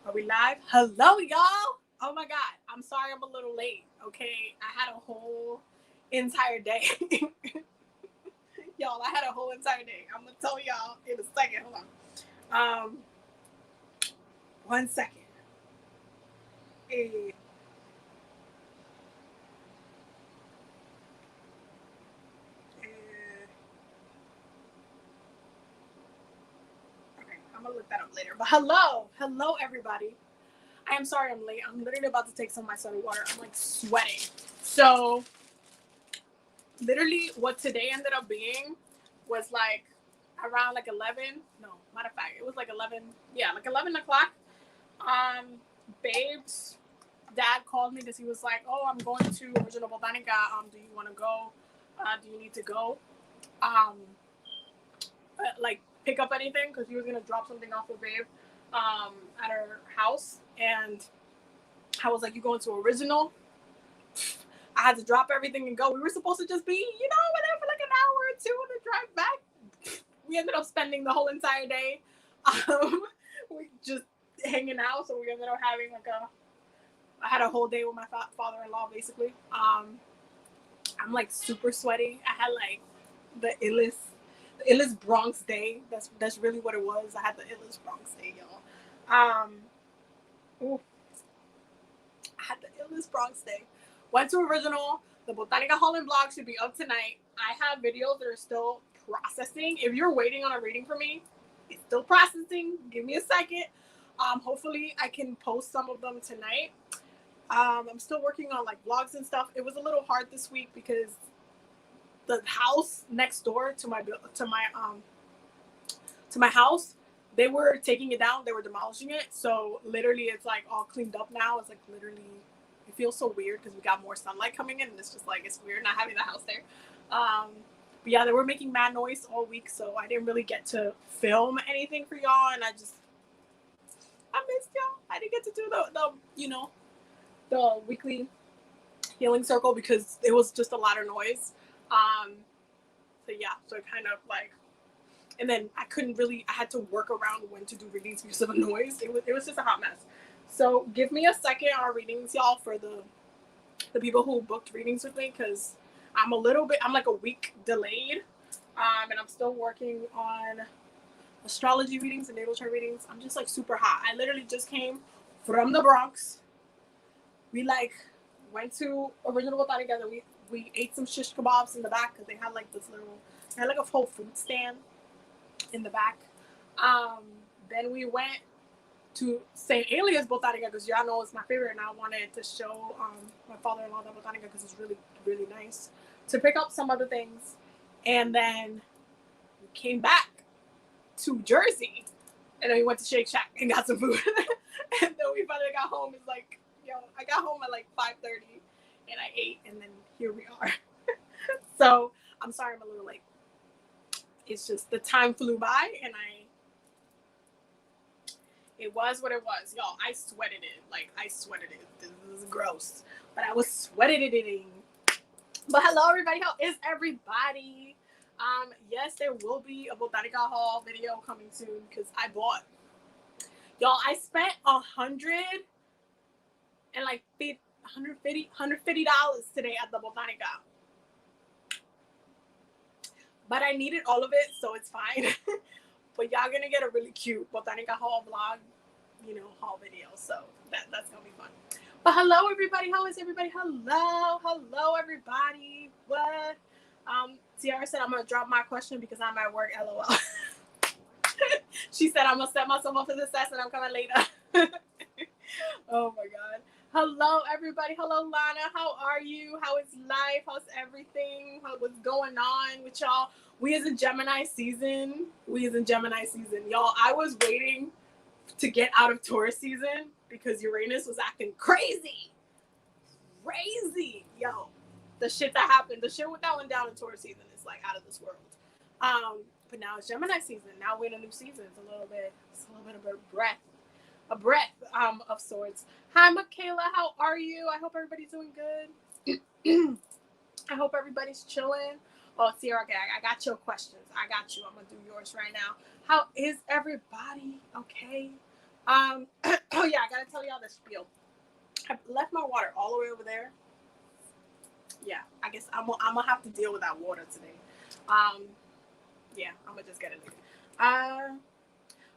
Are we live? Hello, y'all. Oh my God. I'm sorry I'm a little late. Okay. I had a whole entire day. Y'all, I had a whole entire day. I'm going to tell y'all in a second. Hold on. 1 second. Hey. Okay. I'm going to look that up later. But hello. Hello, everybody. I am sorry I'm late. I'm literally about to take some of my soda water. I'm like sweating. So, literally, what today ended up being was like around like 11. No, matter of fact, it was like 11. Yeah, like 11 o'clock. Babe's dad called me because he was like, "Oh, I'm going to Original Botanica. Do you want to go? Do you need to go? Um, like pick up anything?" Because he was gonna drop something off with Babe, at her house, and I was like, "You going to Original?" I had to drop everything and go. We were supposed to just be, whatever, like an hour or two to drive back. We ended up spending the whole entire day. We just hanging out. So we ended up having I had a whole day with my father-in-law, basically. I'm like super sweaty. I had like the illest Bronx day. That's really what it was. I had the illest Bronx day, y'all. Ooh, I had the illest Bronx day. Went to Original. The Botanica Holland blog should be up tonight. I have videos that are still processing. If you're waiting on a reading for me, it's still processing. Give me a second. Hopefully I can post some of them tonight. I'm still working on like vlogs and stuff. It was a little hard this week because the house next door to my house, they were taking it down. They were demolishing it. So literally it's like all cleaned up now. It's like literally, it feels so weird because we got more sunlight coming in and it's just like, it's weird not having the house there. But yeah, they were making mad noise all week. So I didn't really get to film anything for y'all. And I missed y'all. I didn't get to do the weekly healing circle because it was just a lot of noise. So yeah, so it kind of like, and then I had to work around when to do readings because of the noise. It was just a hot mess. So give me a second on readings, y'all, for the people who booked readings with me, because I'm like a week delayed. And I'm still working on astrology readings and natal chart readings. I'm just like super hot. I literally just came from the Bronx. We like went to Original Botanica together. We ate some shish kebabs in the back because they had like a whole food stand in the back. Then we went to St. Elias Botanica because y'all know it's my favorite, and I wanted to show my father-in-law the Botanica because it's really, really nice. To pick up some other things, and then we came back to Jersey, and then we went to Shake Shack and got some food. And then we finally got home. It's like, I got home at like 5:30, and I ate, and then here we are. So I'm sorry I'm a little late. It's just the time flew by, and it was what it was. Y'all, I sweated it. Like, I sweated it. This is gross. But I was sweated it. But hello, everybody. How is everybody? Yes, there will be a Botanica haul video coming soon because I bought. Y'all, I spent $150 today at the Botanica. But I needed all of it, so it's fine. But y'all gonna get a really cute Botanica haul vlog, haul video. So that's gonna be fun. But hello, everybody. How is everybody? Hello, everybody. What? Tiara said I'm gonna drop my question because I'm at work. LOL. She said I'm gonna set myself up for success and I'm coming later. Oh my God. Hello, everybody. Hello, Lana. How are you? How is life? How's everything? What's going on with y'all? We is in Gemini season. Y'all, I was waiting to get out of Taurus season because Uranus was acting crazy. Yo, the shit that happened, the shit that went down in Taurus season is like out of this world. But now it's Gemini season. Now we're in a new season. It's a little bit of a breath of sorts. Hi, Michaela. How are you? I hope everybody's doing good. I hope everybody's chilling. Oh, Sierra, okay, I got your questions. I got you. I'm going to do yours right now. How is everybody? Okay. Oh yeah, I gotta tell y'all the spiel. I left my water all the way over there. Yeah, I guess I'm gonna have to deal with that water today. Yeah, I'm gonna just get it later.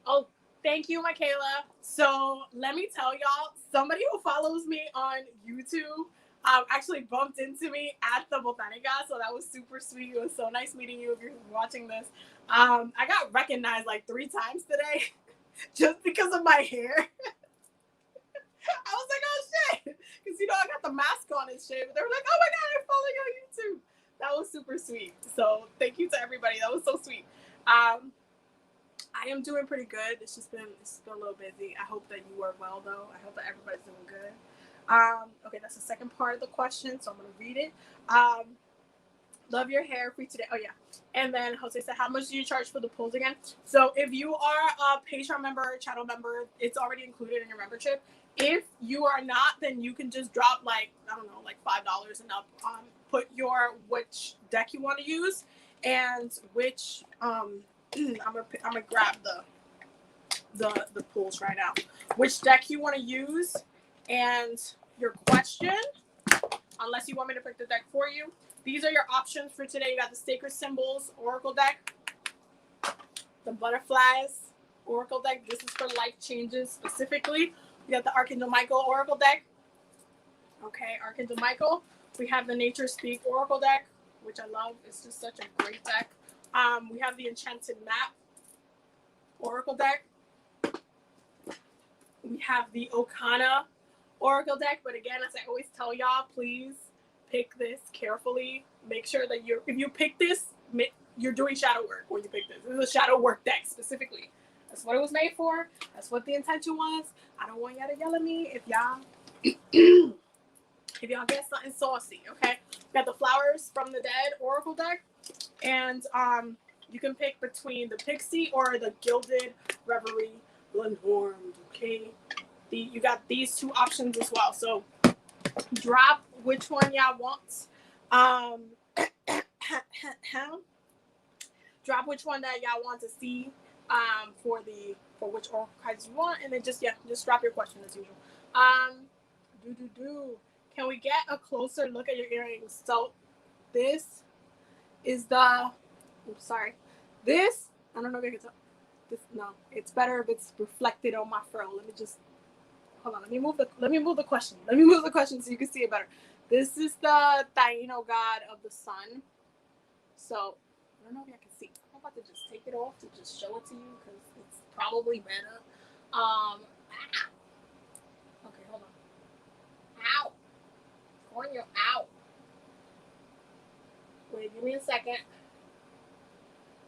Oh, thank you, Michaela. So let me tell y'all, somebody who follows me on YouTube actually bumped into me at the Botanica, so that was super sweet. It was so nice meeting you if you're watching this. I got recognized like 3 times today just because of my hair. I was like, oh shit, because I got the mask on and shit. But they were like, oh my god, I follow you on YouTube. That was super sweet. So thank you to everybody. That was so sweet. I am doing pretty good. It's been a little busy. I hope that you are well though. I hope that everybody's doing good. Okay, that's the second part of the question, so I'm gonna read it. Love your hair, free today. Oh yeah. And then Jose said, how much do you charge for the pulls again? So if you are a Patreon member, channel member, it's already included in your membership. If you are not, then you can just drop like, I don't know, like $5 and up. Put which deck you want to use and which I'm gonna grab the pulls right now. Which deck you want to use and your question, unless you want me to pick the deck for you. These are your options for today. You got the Sacred Symbols Oracle deck, the Butterflies Oracle deck. This is for life changes specifically. You got the Archangel Michael Oracle deck. Okay, Archangel Michael. We have the Nature Speak Oracle deck, which I love. It's just such a great deck. We have the Enchanted Map Oracle deck. We have the Okana Oracle deck. But again, as I always tell y'all, please pick this carefully. Make sure that if you pick this, you're doing shadow work when you pick this. This is a shadow work deck specifically. That's what it was made for. That's what the intention was. I don't want y'all to yell at me if y'all get something saucy, okay? We got the Flowers from the Dead Oracle deck. And you can pick between the Pixie or the Gilded Reverie Glenhorn, okay? You got these 2 options as well. So drop which one y'all want. Drop which one that y'all want to see for which oracle cards you want, and then just drop your question as usual. Can we get a closer look at your earrings? So this is this, I don't know if I can tell. It's better if it's reflected on my fro. Let me just hold on. Let me move the question. Let me move the question so you can see it better. This is the Taino god of the sun. So I don't know if I can see. I'm about to just take it off to just show it to you because it's probably better. Okay, hold on. Ow. Cornea, ow. Wait, give me a second.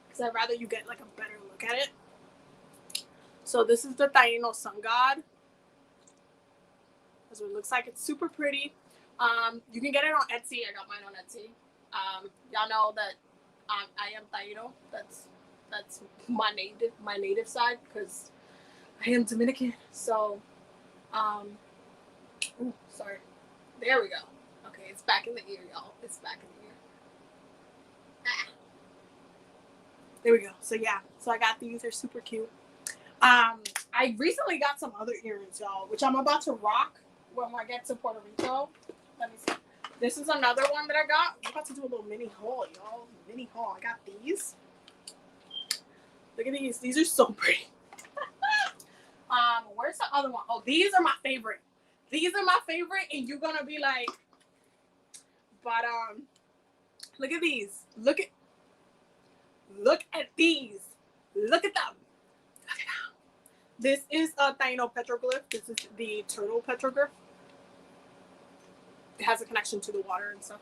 Because I'd rather you get like a better look at it. So this is the Taino sun god. That's what it looks like. It's super pretty. You can get it on Etsy. I got mine on Etsy. Y'all know that I am Taino. That's my native side because I am Dominican. So, sorry. There we go. Okay, it's back in the ear, y'all. It's back in the ear. There we go. So yeah, so I got these. They're super cute. I recently got some other earrings, y'all, which I'm about to rock when I get to Puerto Rico. Let me see. This is another one that I got. I'm about to do a little mini haul, y'all. Mini haul. I got these. Look at these. These are so pretty. Where's the other one? Oh, these are my favorite. These are my favorite, and you're gonna be like, but look at these. Look at these. Look at them. Look at them. This is a Taino petroglyph. This is the turtle petroglyph. It has a connection to the water and stuff.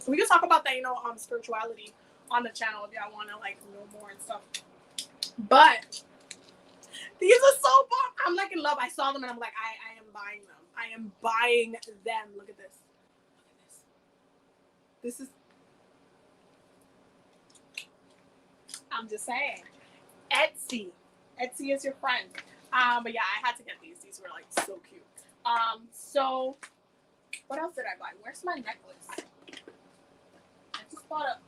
We can talk about Taino spirituality on the channel if y'all want to like know more and stuff. But these are so fun. I'm like in love. I saw them and I'm like, I am buying them. I am buying them. Look at this. Look at this. This is. I'm just saying. Etsy. Etsy is your friend. But yeah, I had to get these. These were like so cute. So what else did I buy? Where's my necklace? I just bought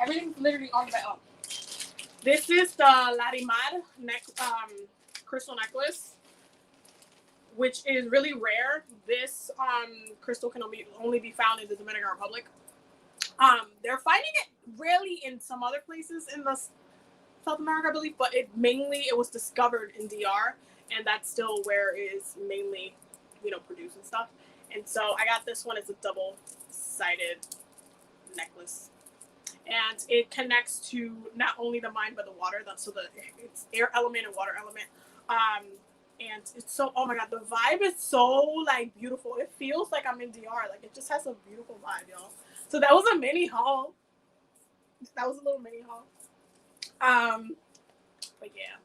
everything's literally on my own. This is the Larimar crystal necklace, which is really rare. This crystal can only be found in the Dominican Republic. They're finding it rarely in some other places in the South America, I believe, but it was discovered in DR, and that's still where it is mainly, produced and stuff. And so I got this one. It's a double-sided necklace, and it connects to not only the mind but the water. It's air element and water element. And it's so, oh my god, the vibe is so like beautiful. It feels like I'm in DR. Like, it just has a beautiful vibe, y'all. So that was a mini haul. That was a little mini haul. But yeah.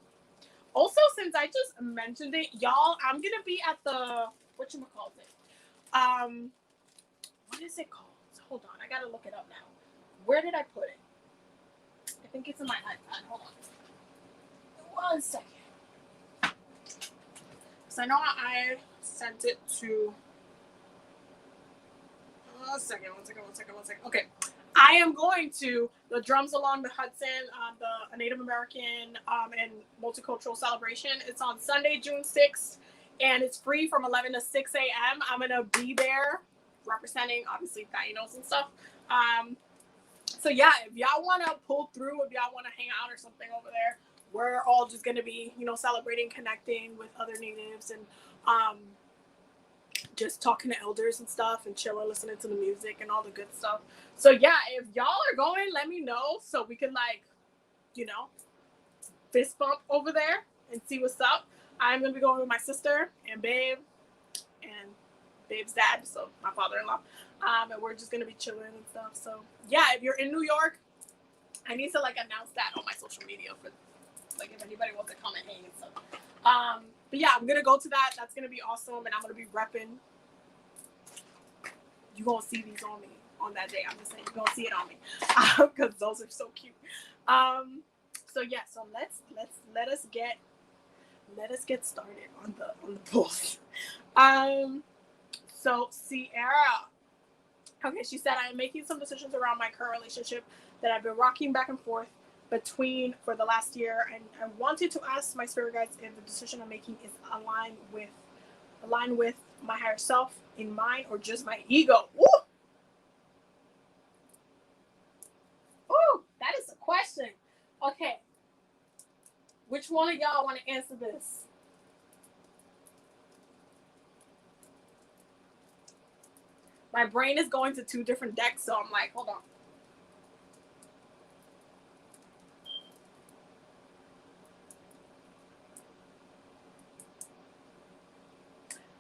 Also, since I just mentioned it, y'all, I'm gonna be at the what is it called? Hold on, I gotta look it up now. Where did I put it? I think it's in my iPad. Hold on. 1 second. Because I know I sent it to. One second. Okay. I am going to the Drums Along the Hudson, the Native American and Multicultural Celebration. It's on Sunday, June 6th, and it's free from 11 to 6 a.m. I'm going to be there representing, obviously, Tainos and stuff. So, yeah, if y'all want to pull through, if y'all want to hang out or something over there, we're all just going to be, celebrating, connecting with other natives, and just talking to elders and stuff, and chilling, listening to the music and all the good stuff. So yeah, if y'all are going, let me know so we can fist bump over there and see what's up. I'm gonna be going with my sister and Babe and Babe's dad, so my father-in-law, and we're just gonna be chilling and stuff. So yeah, if you're in New York, I need to announce that on my social media for if anybody wants to come and hang and stuff. But yeah, I'm gonna go to that. That's gonna be awesome, and I'm gonna be repping. You gonna see these on me on that day. I'm just saying, you're gonna see it on me because those are so cute. So yeah, so let us get started on the post. So Sierra, okay, she said, I am making some decisions around my current relationship that I've been rocking back and forth between for the last year, and I wanted to ask my spirit guides if the decision I'm making is aligned with my higher self in mind or just my ego. Ooh, that is a question. Okay, which one of y'all want to answer this? My brain is going to 2 different decks, so I'm like, hold on.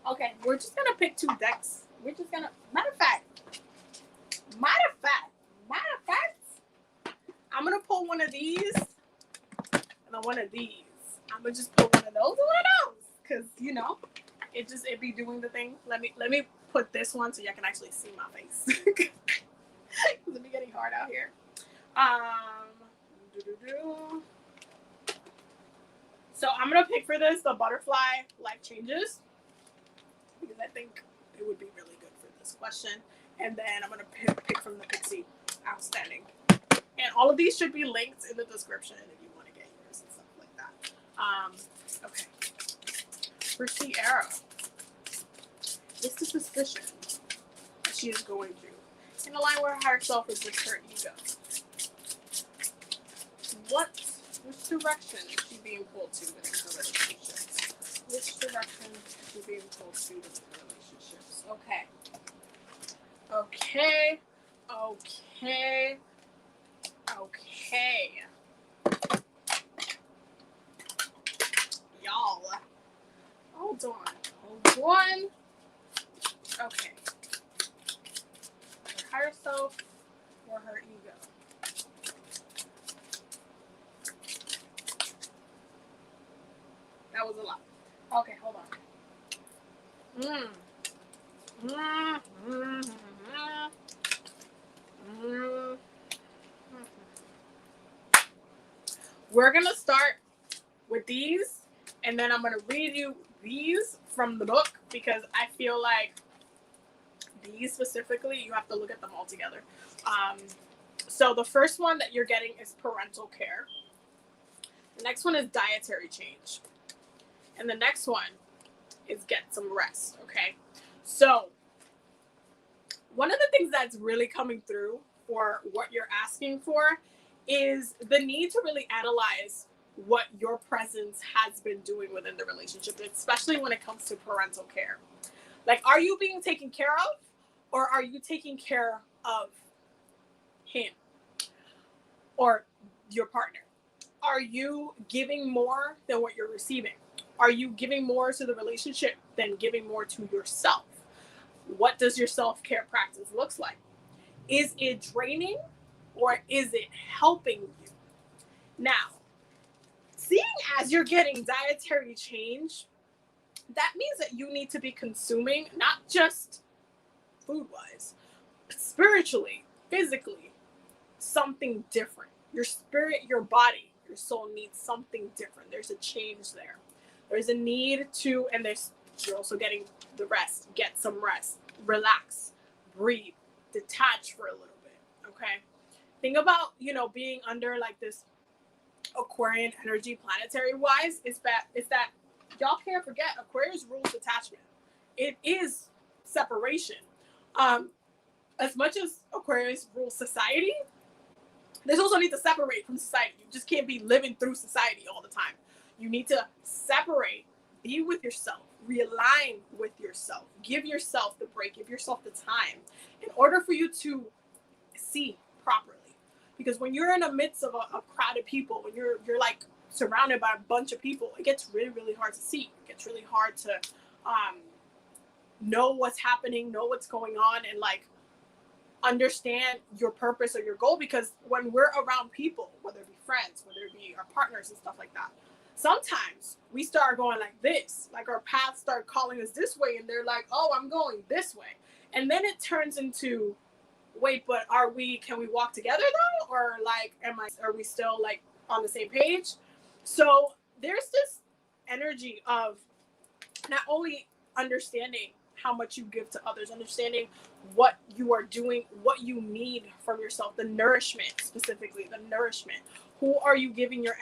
Okay, we're just gonna pick 2 decks. We're just gonna, matter of fact, I'm gonna pull one of these and then one of these. I'm gonna just pull one of those and one of those, cause it be doing the thing. Let me put this one so y'all can actually see my face. Cause it be getting hard out here. So I'm gonna pick for this the Butterfly Life Changes, because I think it would be really good for this question. And then I'm going to pick from the Pixie Outstanding. And all of these should be linked in the description if you want to get yours and stuff like that. Okay. For Sierra, it's the suspicion that she is going through. In a line where her higher self is just her ego. Which direction is she being pulled to within her relationships? Which direction is she being pulled to within her relationships? Okay. Y'all. Hold on. Okay. Her higher self or her ego? That was a lot. Okay, hold on. We're gonna start with these, and then I'm gonna read you these from the book, because I feel like these specifically, you have to look at them all together. So the first one that you're getting is parental care. The next one is dietary change. And the next one is get some rest, okay? So one of the things that's really coming through for what you're asking for is the need to really analyze what your presence has been doing within the relationship, especially when it comes to parental care. Like, are you being taken care of, or are you taking care of him or your partner? Are you giving more than what you're receiving? Are you giving more to the relationship than giving more to yourself? What does your self-care practice look like? Is it draining or is it helping you? Now, seeing as you're getting dietary change, that means that you need to be consuming not just food-wise, but spiritually, physically, something different. Your spirit, your body, your soul needs something different. There's a change there. There's a need to, and you're also getting the rest. Get some rest. Relax. Breathe. Detach for a little bit. Okay? Think about, being under like this Aquarian energy planetary wise is that y'all can't forget Aquarius rules detachment. It is separation. As much as Aquarius rules society, there's also need to separate from society. You just can't be living through society all the time. You need to separate, be with yourself, realign with yourself, give yourself the break, give yourself the time in order for you to see properly. Because when you're in the midst of a crowd of people, when you're like surrounded by a bunch of people, it gets really, really hard to see. It gets really hard to know what's happening, know what's going on, and like understand your purpose or your goal. Because when we're around people, whether it be friends, whether it be our partners and stuff like that, sometimes we start going like this, like our paths start calling us this way, and they're like, oh, I'm going this way. And then it turns into, wait, but can we walk together though? Or like, are we still like on the same page? So there's this energy of not only understanding how much you give to others, understanding what you are doing, what you need from yourself, the nourishment, specifically the nourishment. Who are you giving your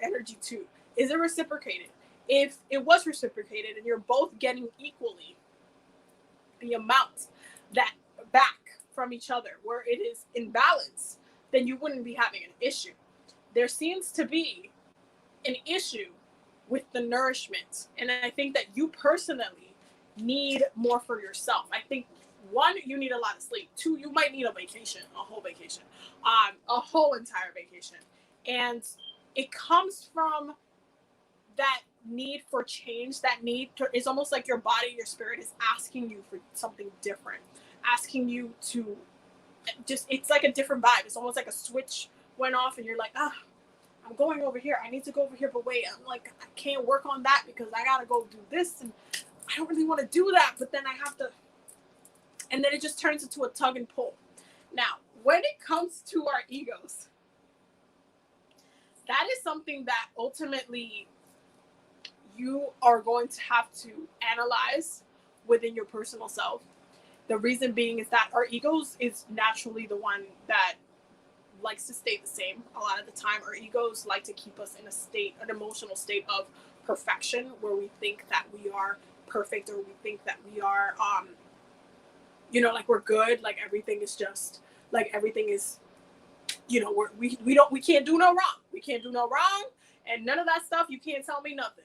energy to? Is it reciprocated? If it was reciprocated and you're both getting equally the amount that back from each other, where it is in balance, then you wouldn't be having an issue. There seems to be an issue with the nourishment. And I think that you personally need more for yourself. I think, one, you need a lot of sleep. Two, you might need a vacation, a whole entire vacation. And it comes from that need for change, that need to, it's almost like your body, your spirit is asking you for something different, asking you to just, it's like a different vibe. It's almost like a switch went off and you're like, I'm going over here. I need to go over here, but wait, I'm like, I can't work on that because I gotta go do this, and I don't really want to do that, but then I have to, and then it just turns into a tug and pull. Now, when it comes to our egos, that is something that ultimately you are going to have to analyze within your personal self. The reason being is that our egos is naturally the one that likes to stay the same. A lot of the time, our egos like to keep us in an emotional state of perfection, where we think that we are perfect, or we think that we are, like we're good, like everything is just, like everything is, we can't do no wrong. We can't do no wrong, and none of that stuff. You can't tell me nothing.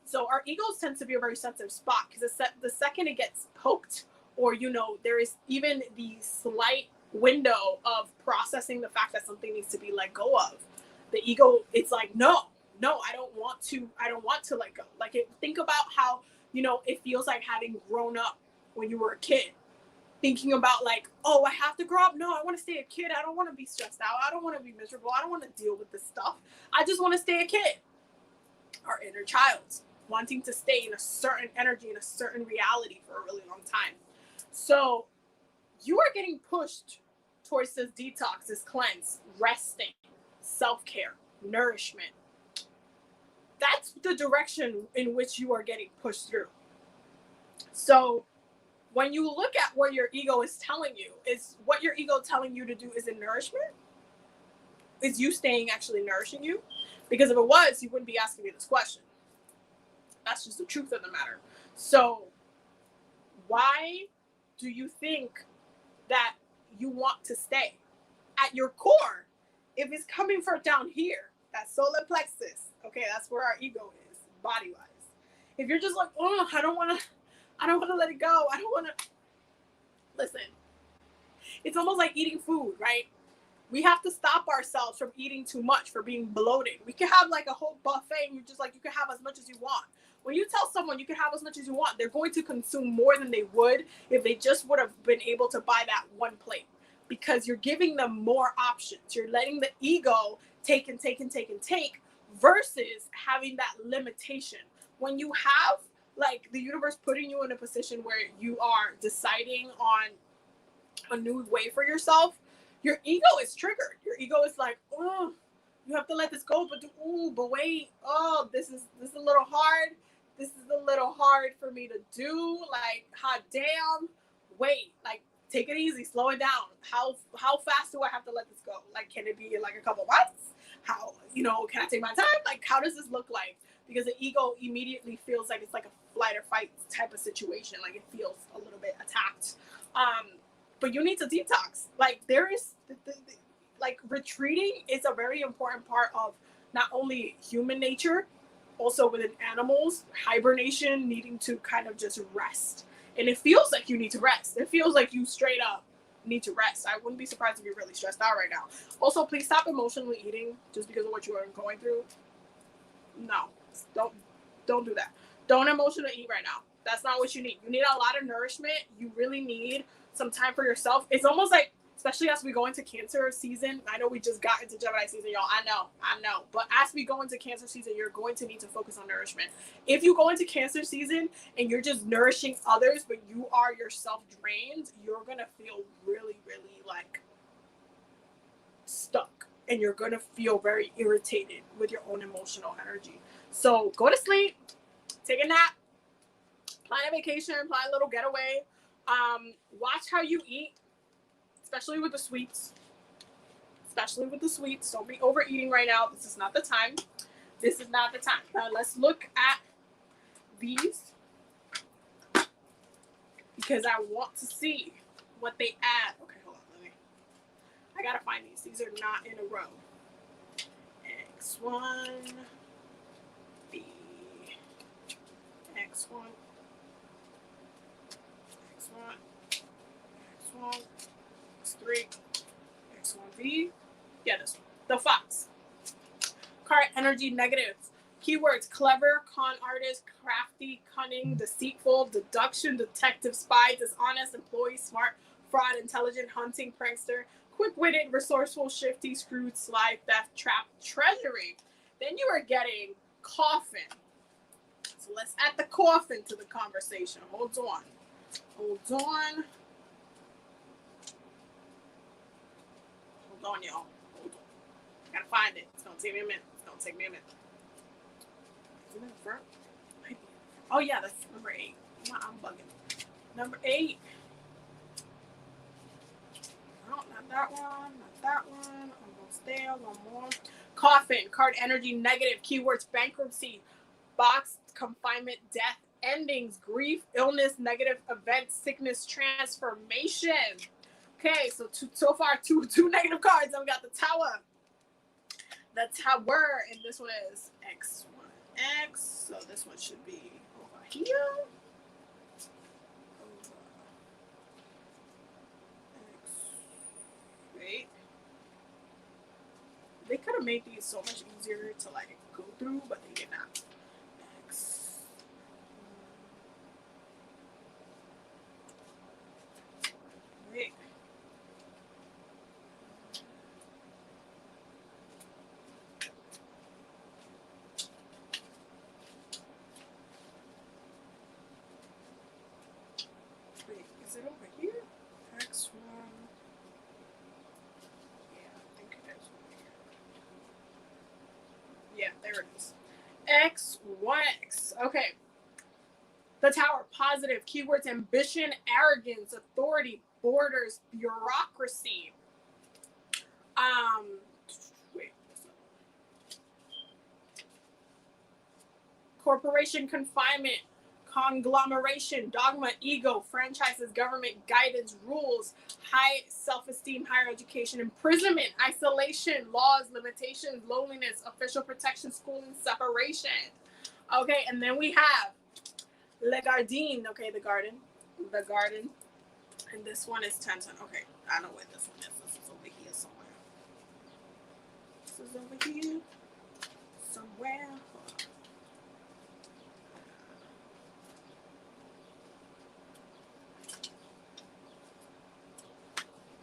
So our egos tend to be a very sensitive spot, because the second it gets poked, or there is even the slight window of processing the fact that something needs to be let go of, the ego, it's like, no, I don't want to let go. Like, think about how it feels like having grown up when you were a kid, thinking about like, oh, I have to grow up. No, I want to stay a kid. I don't want to be stressed out. I don't want to be miserable. I don't want to deal with this stuff. I just want to stay a kid. Our inner child wanting to stay in a certain energy, in a certain reality for a really long time. So you are getting pushed towards this detox, this cleanse, resting, self-care, nourishment. That's the direction in which you are getting pushed through. So when you look at what your ego is telling you, is what your ego telling you to do is in nourishment? Is you staying actually nourishing you? Because if it was, you wouldn't be asking me this question. That's just the truth of the matter. So why do you think that you want to stay? At your core, if it's coming from down here, that solar plexus, okay, that's where our ego is, body wise. If you're just like, oh, I don't want to let it go. I don't want to listen. It's almost like eating food, right? We have to stop ourselves from eating too much, for being bloated. We can have like a whole buffet and you're just like, you can have as much as you want. When you tell someone you can have as much as you want, they're going to consume more than they would if they just would have been able to buy that one plate, because you're giving them more options. You're letting the ego take and take and take and take versus having that limitation. When you have like the universe putting you in a position where you are deciding on a new way for yourself, your ego is triggered. Your ego is like, oh, you have to let this go, but wait, oh, this is a little hard. This is a little hard for me to do. Like, hot damn, wait, like, take it easy, slow it down. How fast do I have to let this go? Like, can it be like a couple months? How, can I take my time? Like, how does this look like? Because the ego immediately feels like it's like a flight or fight type of situation. Like, it feels a little bit attacked. But you need to detox. Like, there is, like, retreating is a very important part of not only human nature, also within animals, hibernation, needing to kind of just rest. And it feels like you need to rest. It feels like you straight up need to rest. I wouldn't be surprised if you're really stressed out right now. Also, please stop emotionally eating just because of what you are going through. No, don't do that. Don't emotionally eat right now. That's not what you need. You need a lot of nourishment. You really need some time for yourself. It's almost like, especially as we go into Cancer season, I know we just got into Gemini season, y'all. I know. But as we go into Cancer season, you're going to need to focus on nourishment. If you go into Cancer season and you're just nourishing others, but you are yourself drained, you're going to feel really, really like stuck. And you're going to feel very irritated with your own emotional energy. So go to sleep, take a nap, plan a vacation, plan a little getaway. Watch how you eat, especially with the sweets. Don't be overeating right now. This is not the time. Let's look at these because I want to see what they add. Okay, hold on. I gotta find these. These are not in a row. X1, B, X1, X1, X1, X3, X1B. Yeah, this one. The Fox. Card energy negative. Keywords: clever, con artist, crafty, cunning, deceitful, deduction, detective, spy, dishonest, employee, smart, fraud, intelligent, hunting, prankster, quick-witted, resourceful, shifty, screwed, sly, theft, trap, treasury. Then you are getting coffin. So let's add the coffin to the conversation. Hold on. Hold on, y'all. Hold on. I gotta find it. It's gonna take me a minute. Isn't it front? Oh yeah, that's number 8. I'm bugging. Number 8. No, not that one. Almost there. One more. Coffin. Card energy negative. Keywords: bankruptcy, box, confinement, death, endings, grief, illness, negative events, sickness, transformation. Okay, so far two negative cards. I've got the Tower. The Tower, and this one is X1X. So this one should be over here. Wait. They could have made these so much easier to like go through, but they did not. X. Wait. Is it over here? X1. Yeah, I think it is over here. Yeah, there it is. X1X. Okay. The Tower. Positive. Keywords: ambition, arrogance, authority, borders, bureaucracy. Wait. corporation confinement, conglomeration, dogma, ego, franchises, government, guidance, rules, high self-esteem, higher education, imprisonment, isolation, laws, limitations, loneliness, official protection, schooling, separation. Okay, and then we have Le Gardien, okay, the garden, and this one is 1010. Okay, I know where this one is. This is over here somewhere. This is over here somewhere.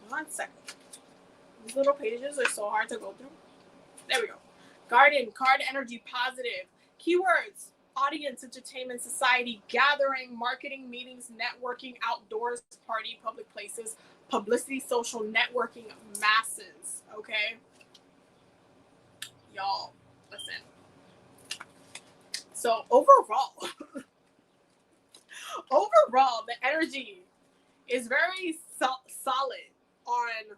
1 second. These little pages are so hard to go through. There we go. Garden, card energy, positive. Keywords, audience, entertainment, society, gathering, marketing, meetings, networking, outdoors, party, public places, publicity, social networking, masses. Okay? Y'all, listen. So overall, the energy is very solid on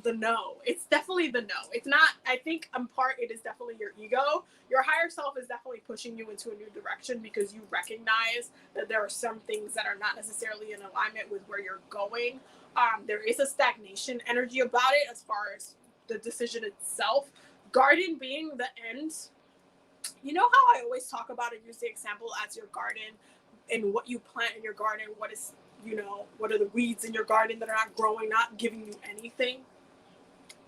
the no. It's definitely the no. It's not, I think in part it is definitely your ego. Your higher self is definitely pushing you into a new direction because you recognize that there are some things that are not necessarily in alignment with where you're going. There is a stagnation energy about it as far as the decision itself. Garden being the end. You know how I always talk about and use the example as your garden and what you plant in your garden, what is, you know, what are the weeds in your garden that are not growing, not giving you anything?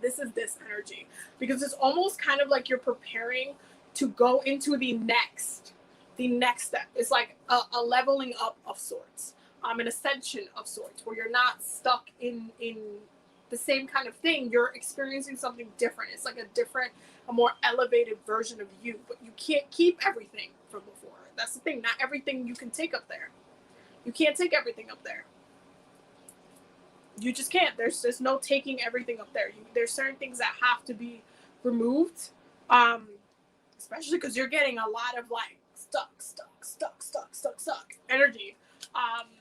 This is this energy because it's almost kind of like you're preparing to go into the next step. It's like a leveling up of sorts, an ascension of sorts, where you're not stuck in the same kind of thing. You're experiencing something different. It's like a more elevated version of you, but you can't keep everything from before. That's the thing. Not everything you can take up there. You can't take everything up there. You just can't. There's no taking everything up there. There's certain things that have to be removed, especially because you're getting a lot of like stuck energy.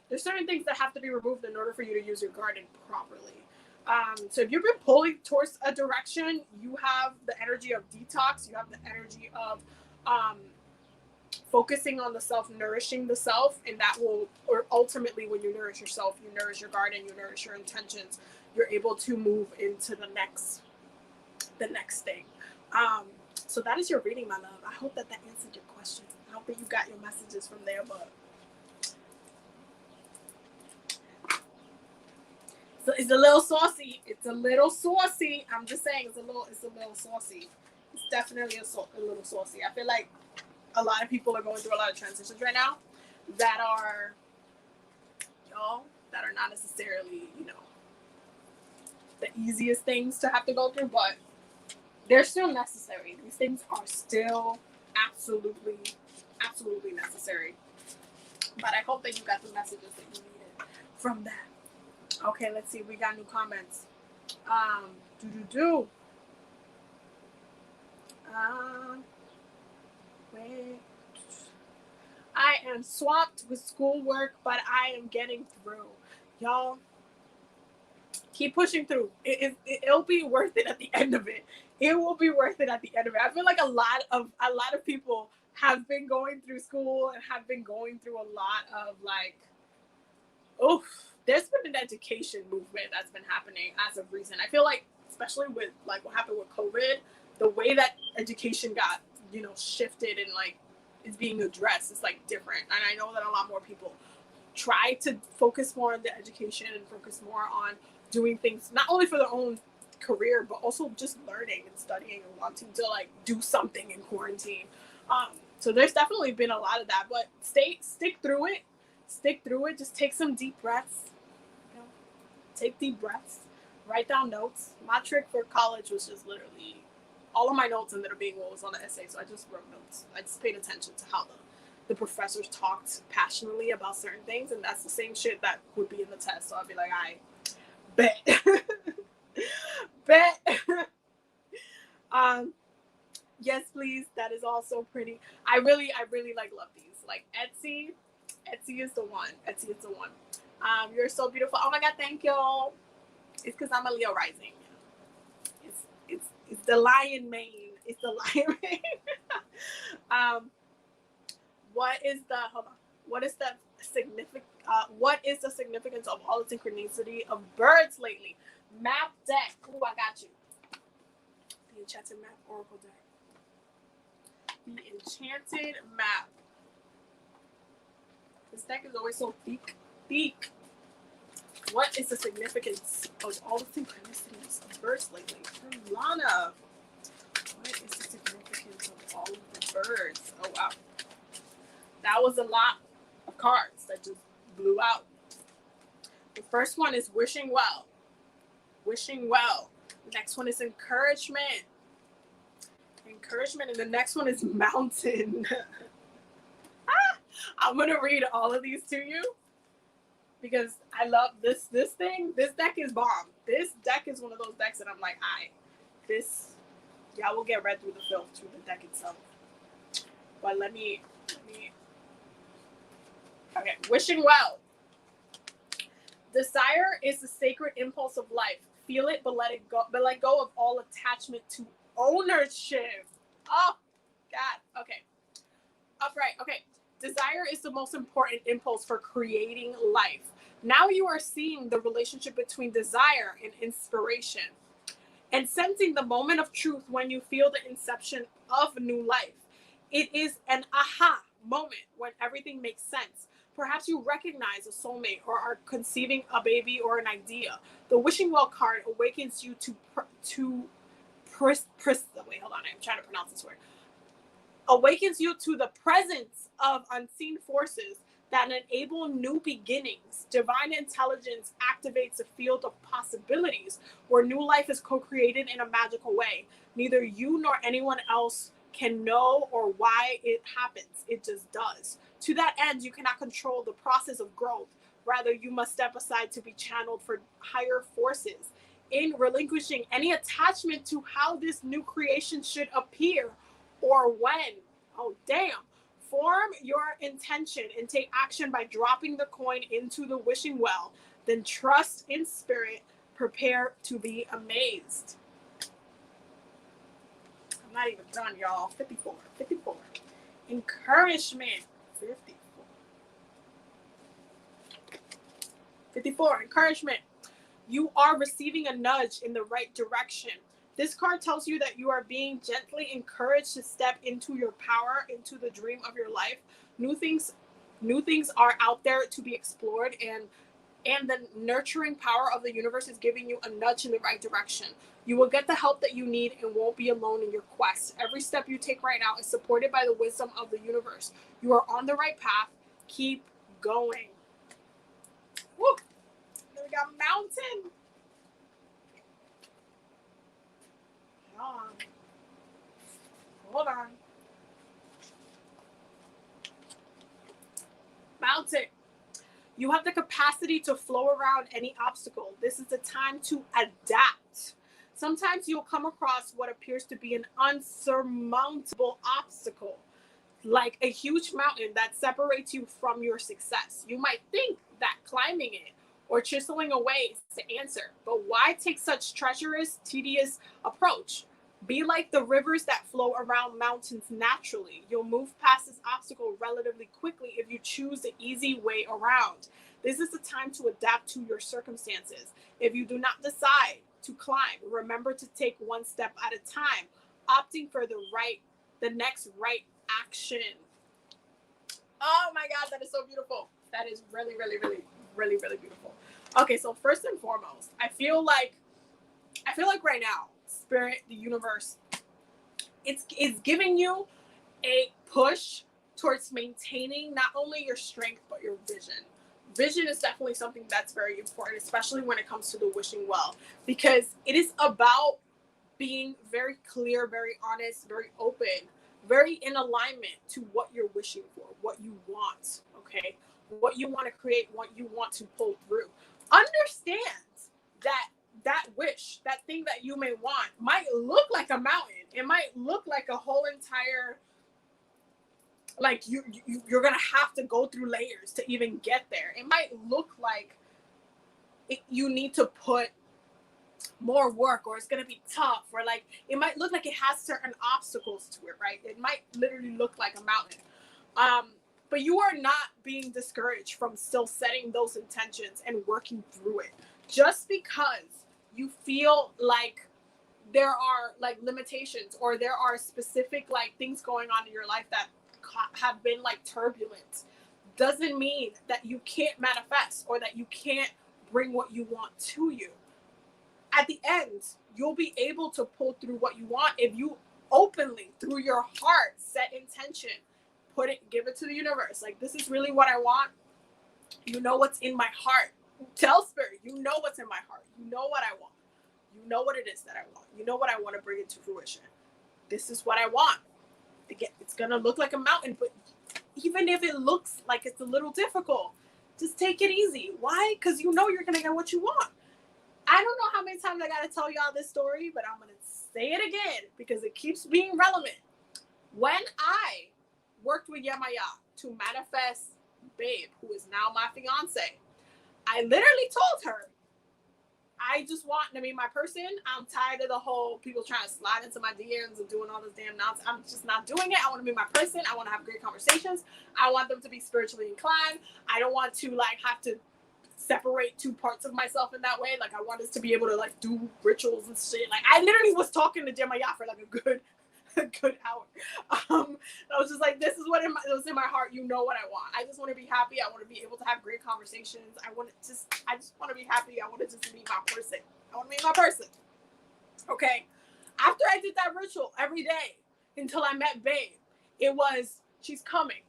There's certain things that have to be removed in order for you to use your garden properly. So if you've been pulling towards a direction, you have the energy of detox. You have the energy of focusing on the self, nourishing the self, and that will, or ultimately when you nourish yourself, you nourish your garden, you nourish your intentions, you're able to move into the next thing. So that is your reading, my love. I hope that answered your question. I hope that you got your messages from there, but so it's a little saucy. I'm just saying it's a little saucy. It's definitely a little saucy. I feel like a lot of people are going through a lot of transitions right now that are not necessarily, the easiest things to have to go through, but they're still necessary. These things are still absolutely necessary. But I hope that you got the messages that you needed from that. Okay, let's see. We got new comments. Wait. I am swamped with schoolwork, but I am getting through. Y'all, keep pushing through. It'll be worth it at the end of it. It will be worth it at the end of it. I feel like a lot of people have been going through school and have been going through a lot of there's been an education movement that's been happening as of recent. I feel like, especially with like what happened with COVID, the way that education got, shifted and is being addressed is different. And I know that a lot more people try to focus more on the education and focus more on doing things not only for their own career, but also just learning and studying and wanting to do something in quarantine. So there's definitely been a lot of that, but stick through it. Just take some deep breaths. Take deep breaths. Write down notes. My trick for college was just literally all of my notes ended up being what was on the essay. So I just wrote notes. I just paid attention to how the professors talked passionately about certain things, and that's the same shit that would be in the test. So I'd be like, I bet. Yes, please. That is all so pretty. I really love these. Etsy is the one. You're so beautiful. Oh my God, thank you. It's because I'm a Leo rising. It's the lion mane. It's the lion mane. What is the hold on? What is the significant? What is the significance of all the synchronicity of birds lately? Map deck. Ooh, I got you. The Enchanted Map Oracle deck. The Enchanted Map. This deck is always so thick. What is the significance of all the synchronicities of birds lately? Lana. What is the significance of all of the birds? Oh, wow. That was a lot of cards that just blew out. The first one is wishing well. Wishing well. The next one is encouragement. Encouragement. And the next one is mountain. I'm going to read all of these to you because I love this thing. This deck is bomb. This deck is one of those decks that I'm like, y'all will get read through the film, through the deck itself. But let me. Okay, wishing well. Desire is the sacred impulse of life. Feel it, but let it go. But let go of all attachment to ownership. Oh, God. Okay. Upright. Okay. Desire is the most important impulse for creating life. Now you are seeing the relationship between desire and inspiration, and sensing the moment of truth when you feel the inception of new life. It is an aha moment when everything makes sense. Perhaps you recognize a soulmate or are conceiving a baby or an idea. The wishing well card awakens you wait, hold on, I'm trying to pronounce this word. Awakens you to the presence of unseen forces that enable new beginnings. Divine intelligence activates a field of possibilities where new life is co-created in a magical way. Neither you nor anyone else can know or why it happens. It just does. To that end, you cannot control the process of growth. Rather, you must step aside to be channeled for higher forces. In relinquishing any attachment to how this new creation should appear or when, form your intention and take action by dropping the coin into the wishing well. Then trust in spirit. Prepare to be amazed. I'm not even done, y'all. 54. Encouragement. 54. Encouragement. You are receiving a nudge in the right direction. This card tells you that you are being gently encouraged to step into your power, into the dream of your life. New things are out there to be explored, and the nurturing power of the universe is giving you a nudge in the right direction. You will get the help that you need and won't be alone in your quest. Every step you take right now is supported by the wisdom of the universe. You are on the right path. Keep going. Woo! Then we got mountain. Hold on. Mountain. You have the capacity to flow around any obstacle. This is the time to adapt. Sometimes you'll come across what appears to be an unsurmountable obstacle, like a huge mountain that separates you from your success. You might think that climbing it or chiseling away is the answer, but why take such treacherous, tedious approach? Be like the rivers that flow around mountains naturally. You'll move past this obstacle relatively quickly if you choose the easy way around. This is the time to adapt to your circumstances. If you do not decide to climb, remember to take one step at a time, opting for the next right action. Oh my God, that is so beautiful. That is really, really, really, really, really beautiful. Okay, so first and foremost, I feel like right now, Spirit, the universe, it's giving you a push towards maintaining not only your strength but your vision. Vision is definitely something that's very important, especially when it comes to the wishing well, because it is about being very clear, very honest, very open, very in alignment to what you're wishing for, what you want, okay? What you want to create, what you want to pull through. Understand that wish, that thing that you may want, might look like a mountain. It might look like a whole entire, like you're gonna have to go through layers to even get there. It might look like you need to put more work, or it's going to be tough, or like it might look like it has certain obstacles to it, right? It might literally look like a mountain. But you are not being discouraged from still setting those intentions and working through it. Just because you feel like there are like limitations, or there are specific like things going on in your life that have been like turbulent, doesn't mean that you can't manifest, or that you can't bring what you want to you. At the end, you'll be able to pull through what you want if you openly, through your heart, set intention, give it to the universe. Like, this is really what I want. You know what's in my heart. Tell spirit, you know what's in my heart. You know what I want. You know what it is that I want. You know what I want to bring into fruition. This is what I want. Again, it's going to look like a mountain, but even if it looks like it's a little difficult, just take it easy. Why? Because you know you're going to get what you want. I don't know how many times I got to tell y'all this story, but I'm going to say it again because it keeps being relevant. When I worked with Yamaya to manifest Babe, who is now my fiance, I literally told her, I just want to be my person. I'm tired of the whole people trying to slide into my DMs and doing all this damn nonsense. I'm just not doing it. I want to be my person. I want to have great conversations. I want them to be spiritually inclined. I don't want to like have to separate two parts of myself in that way. Like, I want us to be able to like do rituals and shit. Like, I literally was talking to Jemaya for like a good hour. I was just like, this is what was in my heart. You know what I want. I just want to be happy. I want to be able to have great conversations. I just want to be happy. I want to just be my person. I want to be my person. Okay. After I did that ritual every day until I met Babe, it was, she's coming.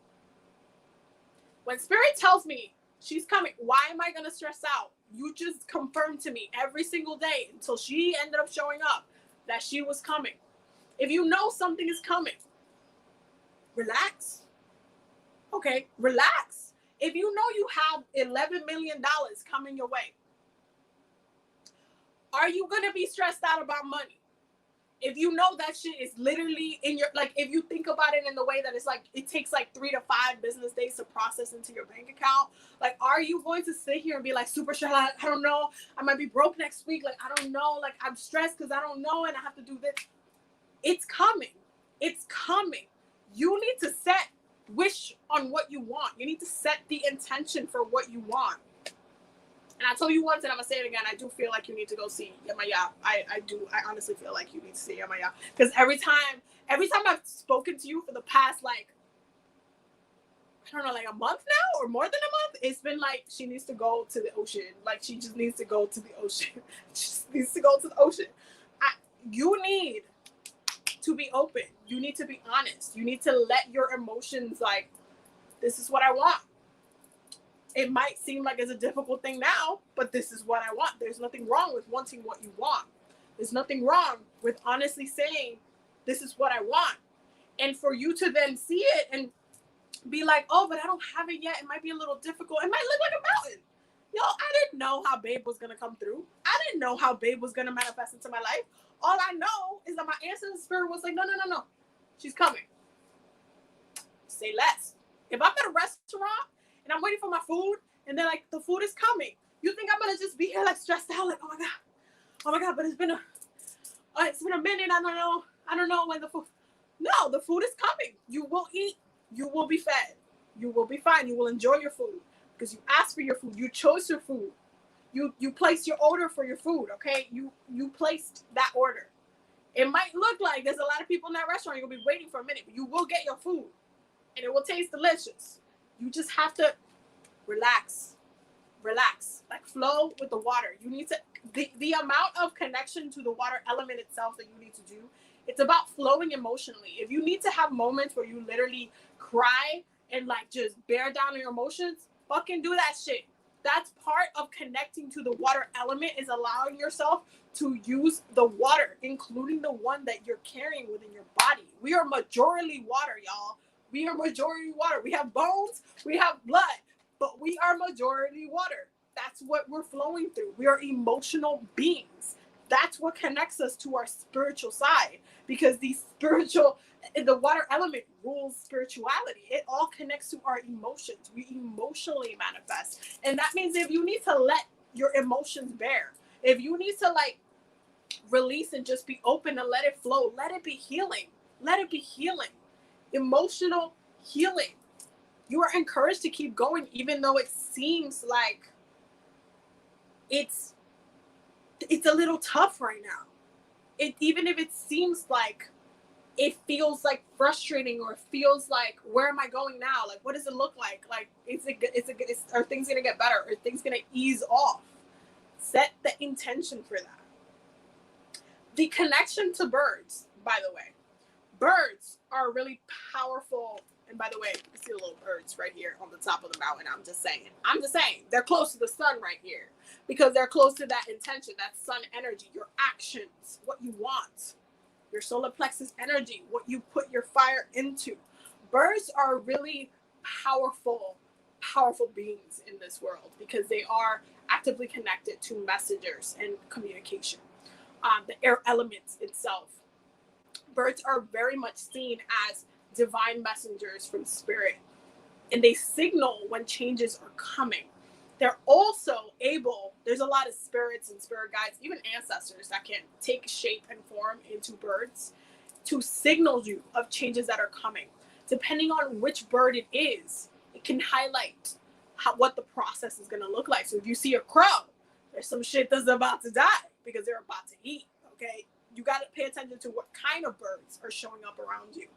When spirit tells me she's coming, why am I going to stress out? You just confirmed to me every single day until she ended up showing up that she was coming. If you know something is coming, relax. Okay, relax. If you know you have $11 million coming your way, are you going to be stressed out about money? If you know that shit is literally in your, like, if you think about it in the way that it's like, it takes like 3 to 5 business days to process into your bank account. Like, are you going to sit here and be like, super stressed? I don't know. I might be broke next week. Like, I don't know. Like, I'm stressed because I don't know and I have to do this. It's coming. It's coming. You need to wish on what you want. You need to set the intention for what you want. And I told you once, and I'm going to say it again, I do feel like you need to go see Yamaya. I honestly feel like you need to see Yamaya. Because every time I've spoken to you for the past, like, I don't know, like a month now or more than a month, it's been like, she needs to go to the ocean. Like, she just needs to go to the ocean. She just needs to go to the ocean. You need to be open. You need to be honest. You need to let your emotions, like, this is what I want. It might seem like it's a difficult thing now, but this is what I want. There's nothing wrong with wanting what you want. There's nothing wrong with honestly saying, this is what I want. And for you to then see it and be like, oh, but I don't have it yet. It might be a little difficult. It might look like a mountain. Yo, I didn't know how Babe was going to come through. I didn't know how Babe was going to manifest into my life. All I know is that my ancestor spirit was like, no. She's coming. Say less. If I'm at a restaurant and I'm waiting for my food and then like the food is coming, you think I'm going to just be here like stressed out like, oh my God, but it's been a minute. I don't know when the food. No, the food is coming. You will eat. You will be fed. You will be fine. You will enjoy your food because you asked for your food. You chose your food. You placed your order for your food, okay? You placed that order. It might look like there's a lot of people in that restaurant. You'll be waiting for a minute, but you will get your food, and it will taste delicious. You just have to relax, like flow with the water. You need to, the amount of connection to the water element itself that you need to do, it's about flowing emotionally. If you need to have moments where you literally cry and like just bear down on your emotions, fucking do that shit. That's part of connecting to the water element, is allowing yourself to use the water, including the one that you're carrying within your body. We are majority water, y'all. We are majority water. We have bones, we have blood, but we are majority water. That's what we're flowing through. We are emotional beings. That's what connects us to our spiritual side, because the water element rules spirituality. It all connects to our emotions. We emotionally manifest. And that means if you need to let your emotions bear, if you need to like release and just be open and let it flow. Let it be healing. Let it be healing. Emotional healing. You are encouraged to keep going, even though it seems like it's a little tough right now. Even if it seems like it feels like frustrating, or it feels like, where am I going now? Like, what does it look like? Like, are things going to get better? Are things going to ease off? Set the intention for that. The connection to birds, by the way. Birds are really powerful. And by the way, you see the little birds right here on the top of the mountain. I'm just saying. They're close to the sun right here, because they're close to that intention, that sun energy, your actions, what you want, your solar plexus energy, what you put your fire into. Birds are really powerful beings in this world, because they are actively connected to messengers and communication. The air element itself. Birds are very much seen as divine messengers from spirit, and they signal when changes are coming. They're also able, there's a lot of spirits and spirit guides, even ancestors, that can take shape and form into birds to signal you of changes that are coming. Depending on which bird it is, it can highlight what the process is going to look like. So if you see a crow, there's some shit that's about to die, because they're about to eat, okay? You got to pay attention to what kind of birds are showing up around you,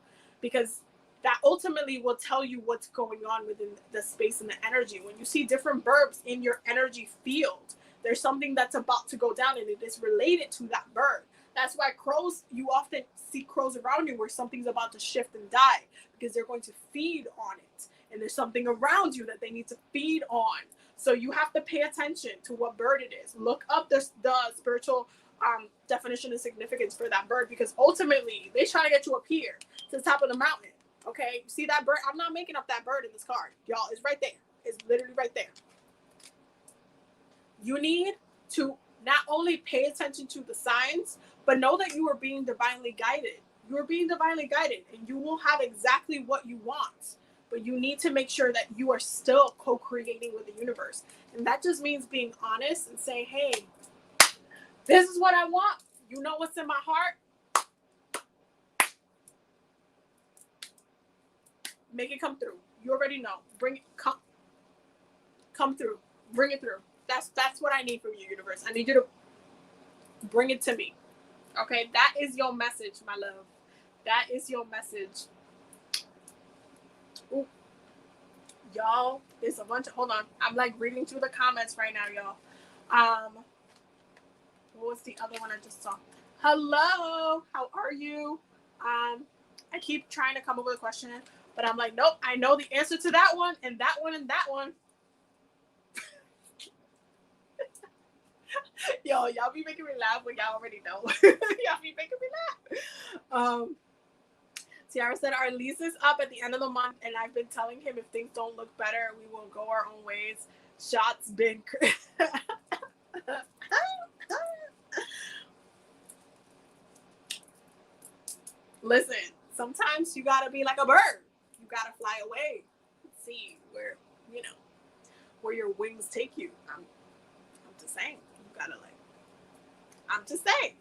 because that ultimately will tell you what's going on within the space and the energy. When you see different birds in your energy field, there's something that's about to go down, and it is related to that bird. That's why crows, you often see crows around you where something's about to shift and die, because they're going to feed on it. And there's something around you that they need to feed on. So you have to pay attention to what bird it is. Look up the spiritual definition and significance for that bird, because ultimately they're trying to get you up here to the top of the mountain. Okay, you see that bird? I'm not making up that bird in this card, y'all. It's right there. It's literally right there. You need to not only pay attention to the signs, but know that you are being divinely guided. You are being divinely guided, and you will have exactly what you want. But you need to make sure that you are still co-creating with the universe. And that just means being honest and saying, hey, this is what I want. You know what's in my heart? Make it come through. You already know. Bring it, come through. Bring it through. That's what I need from you, universe. I need you to bring it to me. Okay, that is your message, my love. That is your message. Ooh. Y'all, there's a bunch of, hold on. I'm like reading through the comments right now, y'all. What was the other one I just saw? Hello, how are you? I keep trying to come up with a question, but I'm like, nope, I know the answer to that one, and that one, and that one. Y'all be making me laugh when y'all already know. Y'all be making me laugh. Tiara said, our lease is up at the end of the month, and I've been telling him if things don't look better, we will go our own ways. Shots been Listen, sometimes you gotta be like a bird. You gotta fly away. See where, where your wings take you. I'm just saying. You gotta I'm just saying.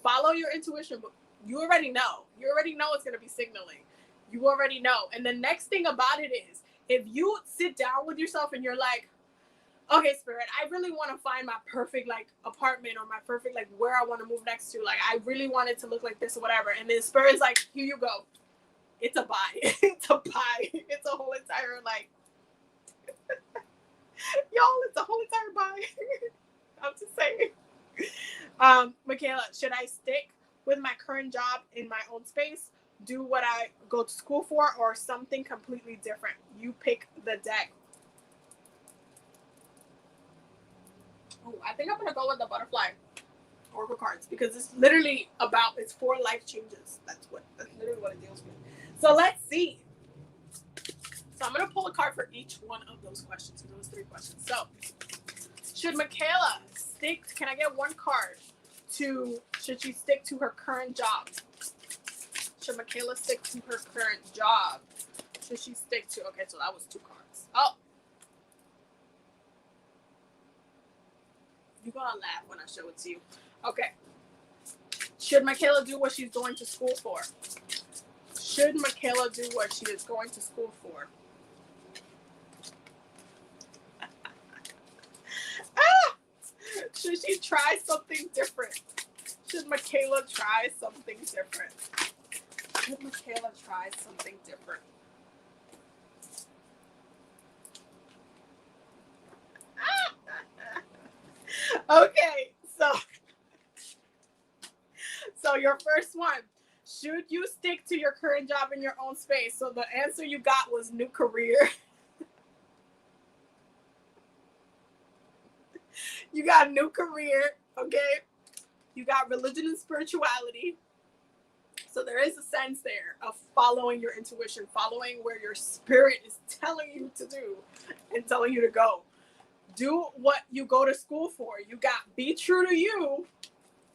Follow your intuition, but you already know. You already know it's gonna be signaling. You already know. And the next thing about it is, if you sit down with yourself and you're like, okay, Spirit, I really want to find my perfect apartment, or my perfect where I want to move next to. I really want it to look like this or whatever. And then Spirit's like, here you go. It's a buy. It's a buy. It's a whole entire y'all, it's a whole entire buy. I'm just saying. Michaela, should I stick with my current job in my own space, do what I go to school for, or something completely different? You pick the deck. Oh, I think I'm going to go with the butterfly oracle cards, because it's literally it's 4 life changes. That's literally what it deals with. So let's see. So I'm going to pull a card for each one of those questions. Those 3 questions. So should Michaela can I get one card should she stick to her current job? Should Michaela stick to her current job? Should she stick to, okay, so that was 2 cards. Oh. You're gonna laugh when I show it to you. Okay. Should Michaela do what she's going to school for? Should Michaela do what she is going to school for? Should she try something different? Should Michaela try something different? Should Michaela try something different? Okay, so your first one. Should you stick to your current job in your own space? So the answer you got was new career. You got new career, okay? You got religion and spirituality. So there is a sense there of following your intuition, following where your spirit is telling you to do and telling you to go. Do what you go to school for. You got be true to you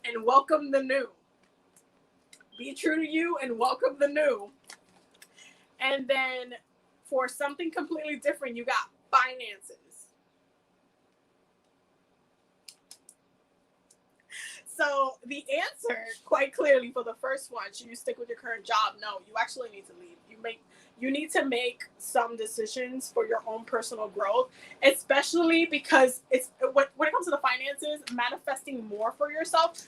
and welcome the new. Be true to you and welcome the new. And then for something completely different, you got finances. So the answer, quite clearly, for the first one, should you stick with your current job? No, you actually need to leave. You need to make some decisions for your own personal growth, especially because it's when it comes to the finances, manifesting more for yourself.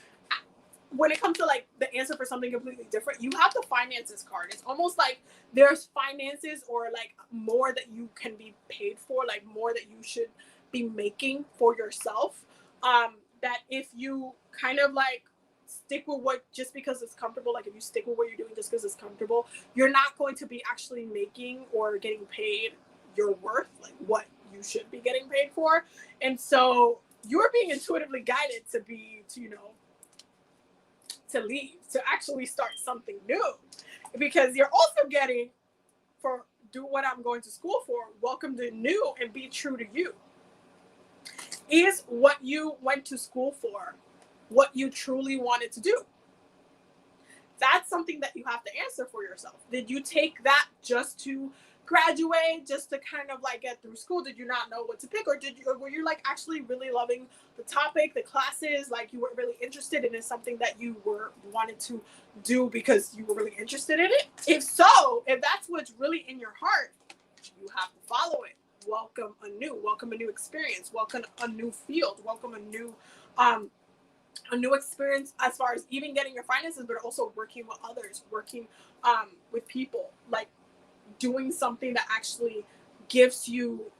When it comes to like the answer for something completely different, you have the finances card. It's almost like there's finances or like more that you can be paid for, like more that you should be making for yourself. That if you kind of like stick with what just because it's comfortable, like if you stick with what you're doing just because it's comfortable, you're not going to be actually making or getting paid your worth, like what you should be getting paid for. And so you're being intuitively guided to leave, to actually start something new, because you're also getting for do what I'm going to school for, welcome to new and be true to you. Is what you went to school for what you truly wanted to do? That's something that you have to answer for yourself. Did you take that just to graduate, just to kind of like get through school? Did you not know what to pick, or were you like actually really loving the topic, the classes, like you were really interested in it, something that you wanted to do because you were really interested in it? If that's what's really in your heart, you have to follow it. Welcome a new experience, welcome a new field, welcome a new experience as far as even getting your finances, but also working with others, working with people, like doing something that actually gives you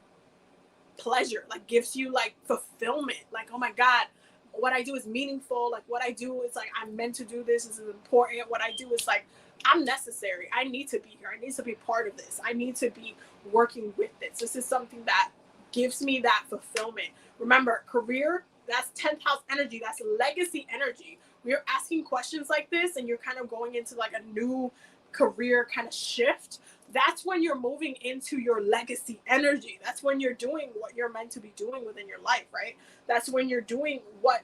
pleasure, like gives you like fulfillment, like, oh my God, what I do is meaningful, like what I do is like I'm meant to do this is important, what I do is like I'm necessary, I need to be here, I need to be part of this, I need to be working with this is something that gives me that fulfillment. Remember, career, that's 10th house energy, that's legacy energy. We're asking questions like this and you're kind of going into like a new career kind of shift. That's when you're moving into your legacy energy. That's when you're doing what you're meant to be doing within your life, right? That's when you're doing what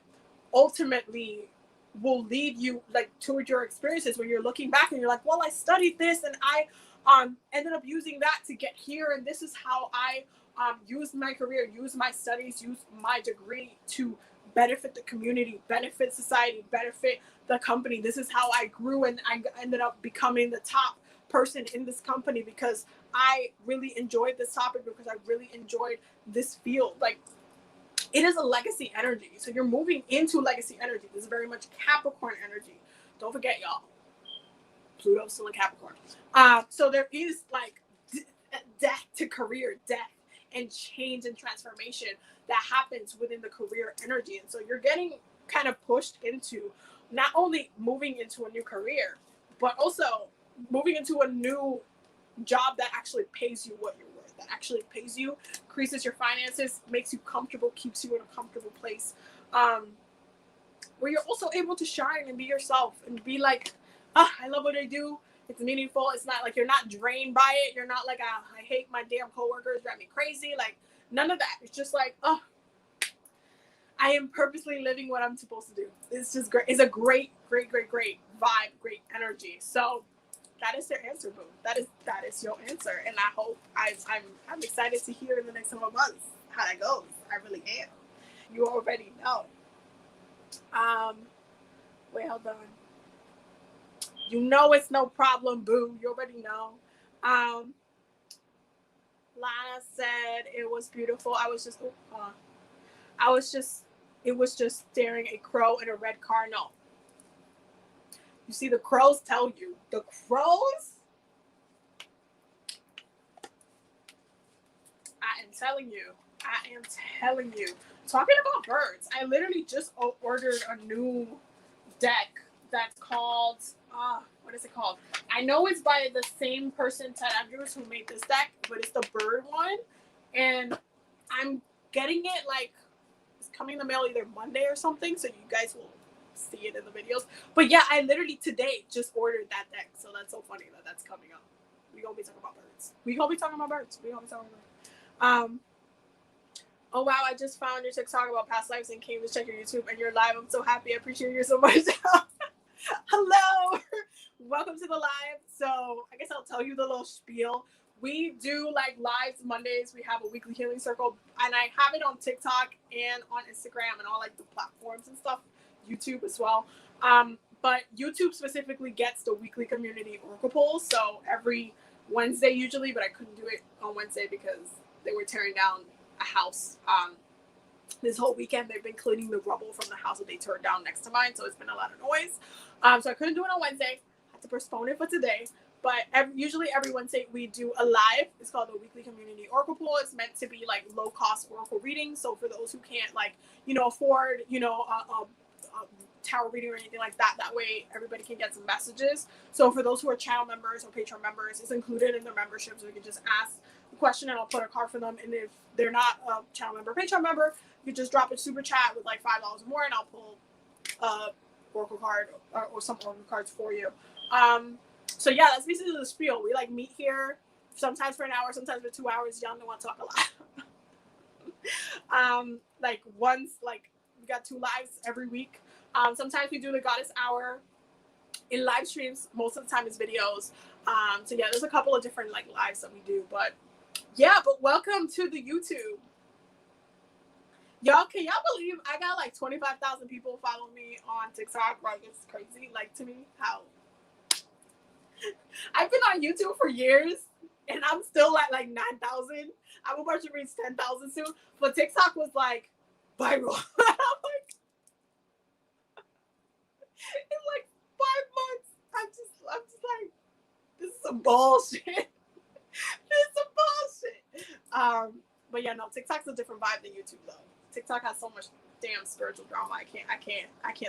ultimately will lead you like toward your experiences, when you're looking back and you're like, well, I studied this and I ended up using that to get here, and this is how I use my career, use my studies, use my degree to benefit the community, benefit society, benefit the company. This is how I grew and I ended up becoming the top person in this company because I really enjoyed this topic, because I really enjoyed this field. Like, it is a legacy energy. So you're moving into legacy energy. This is very much Capricorn energy. Don't forget, y'all, Pluto's still in Capricorn. So there is like death to career, death and change and transformation that happens within the career energy. And so you're getting kind of pushed into not only moving into a new career, but also moving into a new job that actually pays you what you're worth, that actually pays you, increases your finances, makes you comfortable, keeps you in a comfortable place, where you're also able to shine and be yourself and be like, I love what I do. It's meaningful. It's not like you're not drained by it. You're not like, I hate my damn coworkers, drive me crazy. Like, none of that. It's just like, I am purposely living what I'm supposed to do. It's just great. It's a great, great, great, great vibe, great energy. So that is their answer, boo. That is your answer. And I hope I'm excited to hear in the next couple of months how that goes. I really am. You already know. Wait, hold on. You know it's no problem, boo. You already know. Lana said it was beautiful. It was just staring a crow in a red car. No. You see, the crows tell you. The crows? I am telling you. I am telling you. Talking about birds, I literally just ordered a new deck that's called, what is it called? I know it's by the same person, Ted Andrews, who made this deck, but it's the bird one. And I'm getting it, like, it's coming in the mail either Monday or something, so you guys will see it in the videos. But yeah, I literally today just ordered that deck, so that's so funny that that's coming up. We gonna be talking about birds. Oh wow, I just found your TikTok about past lives and came to check your YouTube and your live. I'm so happy. I appreciate you so much. Hello. Welcome to the live. So I guess I'll tell you the little spiel. We do like lives Mondays. We have a weekly healing circle, and I have it on TikTok and on Instagram and all like the platforms and stuff, YouTube as well. But YouTube specifically gets the weekly community oracle polls. So every Wednesday usually, but I couldn't do it on Wednesday because they were tearing down a house. This whole weekend they've been cleaning the rubble from the house that they turned down next to mine, so it's been a lot of noise. So I couldn't do it on Wednesday. I had to postpone it for today. But usually every Wednesday we do a live. It's called the Weekly Community Oracle Pool. It's meant to be like low cost oracle reading. So for those who can't afford a tarot reading or anything like that, that way everybody can get some messages. So for those who are channel members or Patreon members, it's included in their membership, so you can just ask the question and I'll put a card for them. And if they're not a channel member, Patreon member, you just drop a super chat with like $5 or more, and I'll pull a oracle card or some oracle cards for you. So yeah, that's basically the spiel. We like meet here sometimes for an hour, sometimes for 2 hours. Y'all don't want to talk a lot. Like once, like we got 2 lives every week. Sometimes we do the Goddess Hour in live streams. Most of the time it's videos. So yeah, there's a couple of different like lives that we do, but yeah, but welcome to the YouTube. Y'all, can y'all believe I got like 25,000 people follow me on TikTok? Like, it's crazy. Like, to me, how I've been on YouTube for years and I'm still at like 9,000. I'm about to reach 10,000 soon. But TikTok was like viral. I'm like, in like 5 months, I'm just like, this is some bullshit. This is some bullshit. But yeah, no, TikTok's a different vibe than YouTube though. TikTok has so much damn spiritual drama. I can't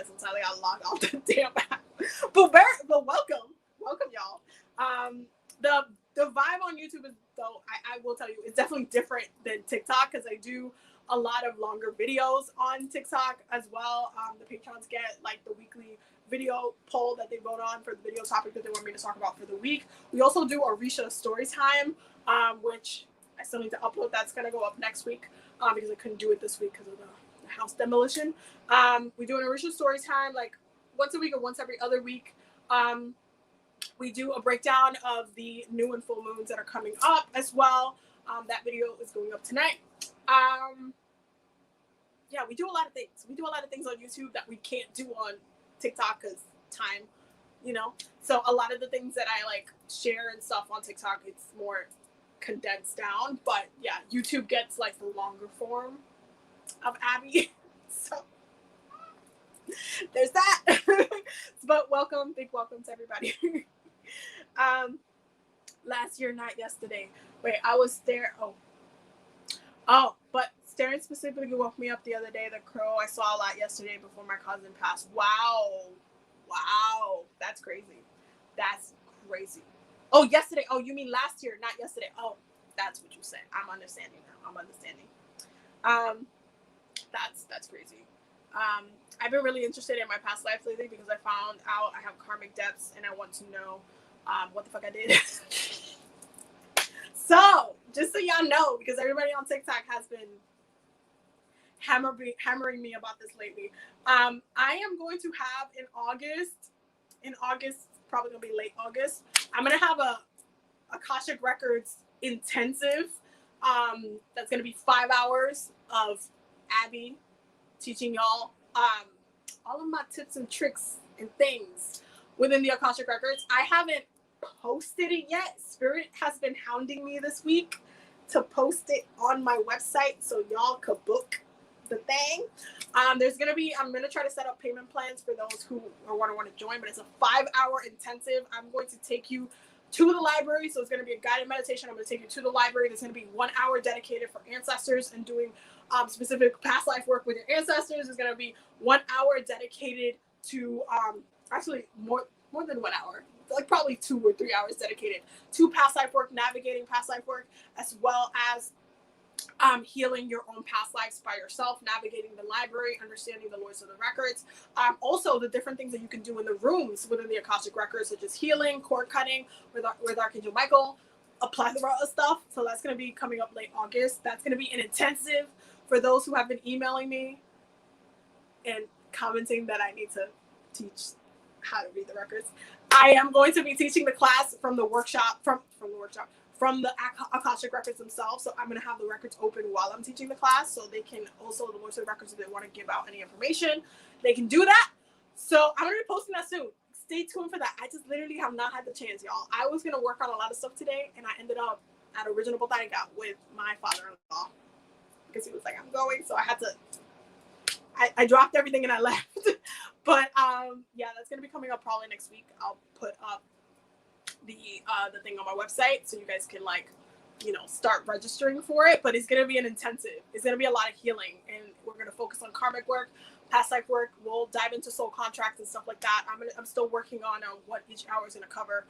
sometimes. I gotta log off the damn app. But welcome y'all. The vibe on YouTube is, though, I will tell you, it's definitely different than TikTok because I do a lot of longer videos on TikTok as well. The patrons get like the weekly video poll that they vote on for the video topic that they want me to talk about for the week. We also do Orisha story time, which I still need to upload. That's gonna go up next week because I couldn't do it this week because of the house demolition. We do an Orisha story time like once a week or once every other week. We do a breakdown of the new and full moons that are coming up as well. That video is going up tonight. Yeah, we do a lot of things. We do a lot of things on YouTube that we can't do on TikTok because time, So a lot of the things that I like share and stuff on TikTok, it's more condensed down. But yeah, YouTube gets like the longer form of Abby. So there's that. But big welcome to everybody. Last year, not yesterday. Wait, I was there. But staring specifically woke me up the other day. The crow I saw a lot yesterday before my cousin passed. Wow, that's crazy. Oh, yesterday. Oh, you mean last year, not yesterday. Oh, that's what you said. I'm understanding now. That's crazy. I've been really interested in my past life lately because I found out I have karmic debts and I want to know what the fuck I did. So, just so y'all know, because everybody on TikTok has been hammering me about this lately. I am going to have in August, probably gonna be late August, I'm gonna have a Akashic Records intensive. That's gonna be 5 hours of Abby teaching y'all all of my tips and tricks and things within the Akashic Records. I haven't posted it yet. Spirit has been hounding me this week to post it on my website so y'all could book the thing. There's gonna be, I'm gonna try to set up payment plans for those who want to join, but it's a 5-hour intensive. I'm going to take you to the library, so it's going to be a guided meditation. I'm going to take you to the library. There's going to be 1 hour dedicated for ancestors and doing specific past life work with your ancestors. There's going to be 1 hour dedicated to actually more than 1 hour, like probably 2 or 3 hours dedicated to past life work, navigating past life work, as well as healing your own past lives by yourself, navigating the library, understanding the Lords of the Records. Also, the different things that you can do in the rooms within the Akashic Records, such as healing, cord cutting with Archangel Michael, a plethora of stuff. So that's going to be coming up late August. That's going to be an intensive for those who have been emailing me and commenting that I need to teach how to read the records. I am going to be teaching the class from the workshop, from the Akashic Records themselves. So I'm going to have the records open while I'm teaching the class, so they can also, the Lords of the Records, if they want to give out any information, they can do that. So I'm going to be posting that soon. Stay tuned for that. I just literally have not had the chance, y'all. I was going to work on a lot of stuff today, and I ended up at Original Botanica with my father-in-law because he was like, I'm going. So I had to, I dropped everything and I left. But yeah, that's going to be coming up probably next week. I'll put up the thing on my website so you guys can, like, you know, start registering for it. But it's going to be an intensive. It's going to be a lot of healing, and we're going to focus on karmic work, past life work. We'll dive into soul contracts and stuff like that. I'm still working on what each hour is going to cover,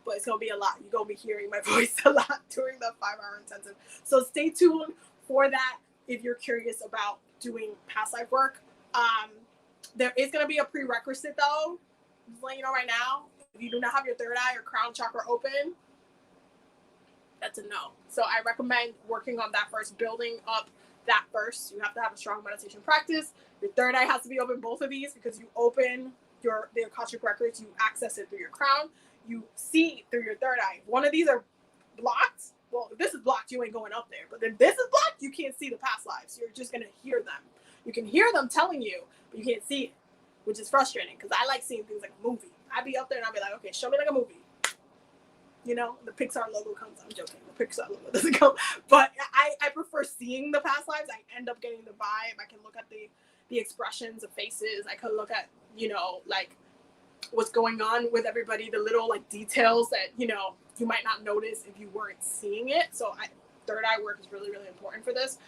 but it's going to be a lot. You're going to be hearing my voice a lot during the 5-hour intensive, so stay tuned for that if you're curious about doing past life work. There is going to be a prerequisite, though. I'm just letting you know right now. If you do not have your third eye or crown chakra open, that's a no. So I recommend working on that first, building up that first. You have to have a strong meditation practice. Your third eye has to be open, both of these, because you open the Akashic Records, you access it through your crown, you see through your third eye. If one of these are blocked, well, if this is blocked, you ain't going up there. But if this is blocked, you can't see the past lives. You're just going to hear them. You can hear them telling you, but you can't see it, which is frustrating because I like seeing things like a movie. I'd be up there and I'd be like, okay, show me like a movie. You know, the Pixar logo comes. I'm joking. The Pixar logo doesn't come. But I prefer seeing the past lives. I end up getting the vibe. I can look at the expressions of faces. I can look at, you know, like what's going on with everybody, the little like details that, you know, you might not notice if you weren't seeing it. So third eye work is really, really important for this.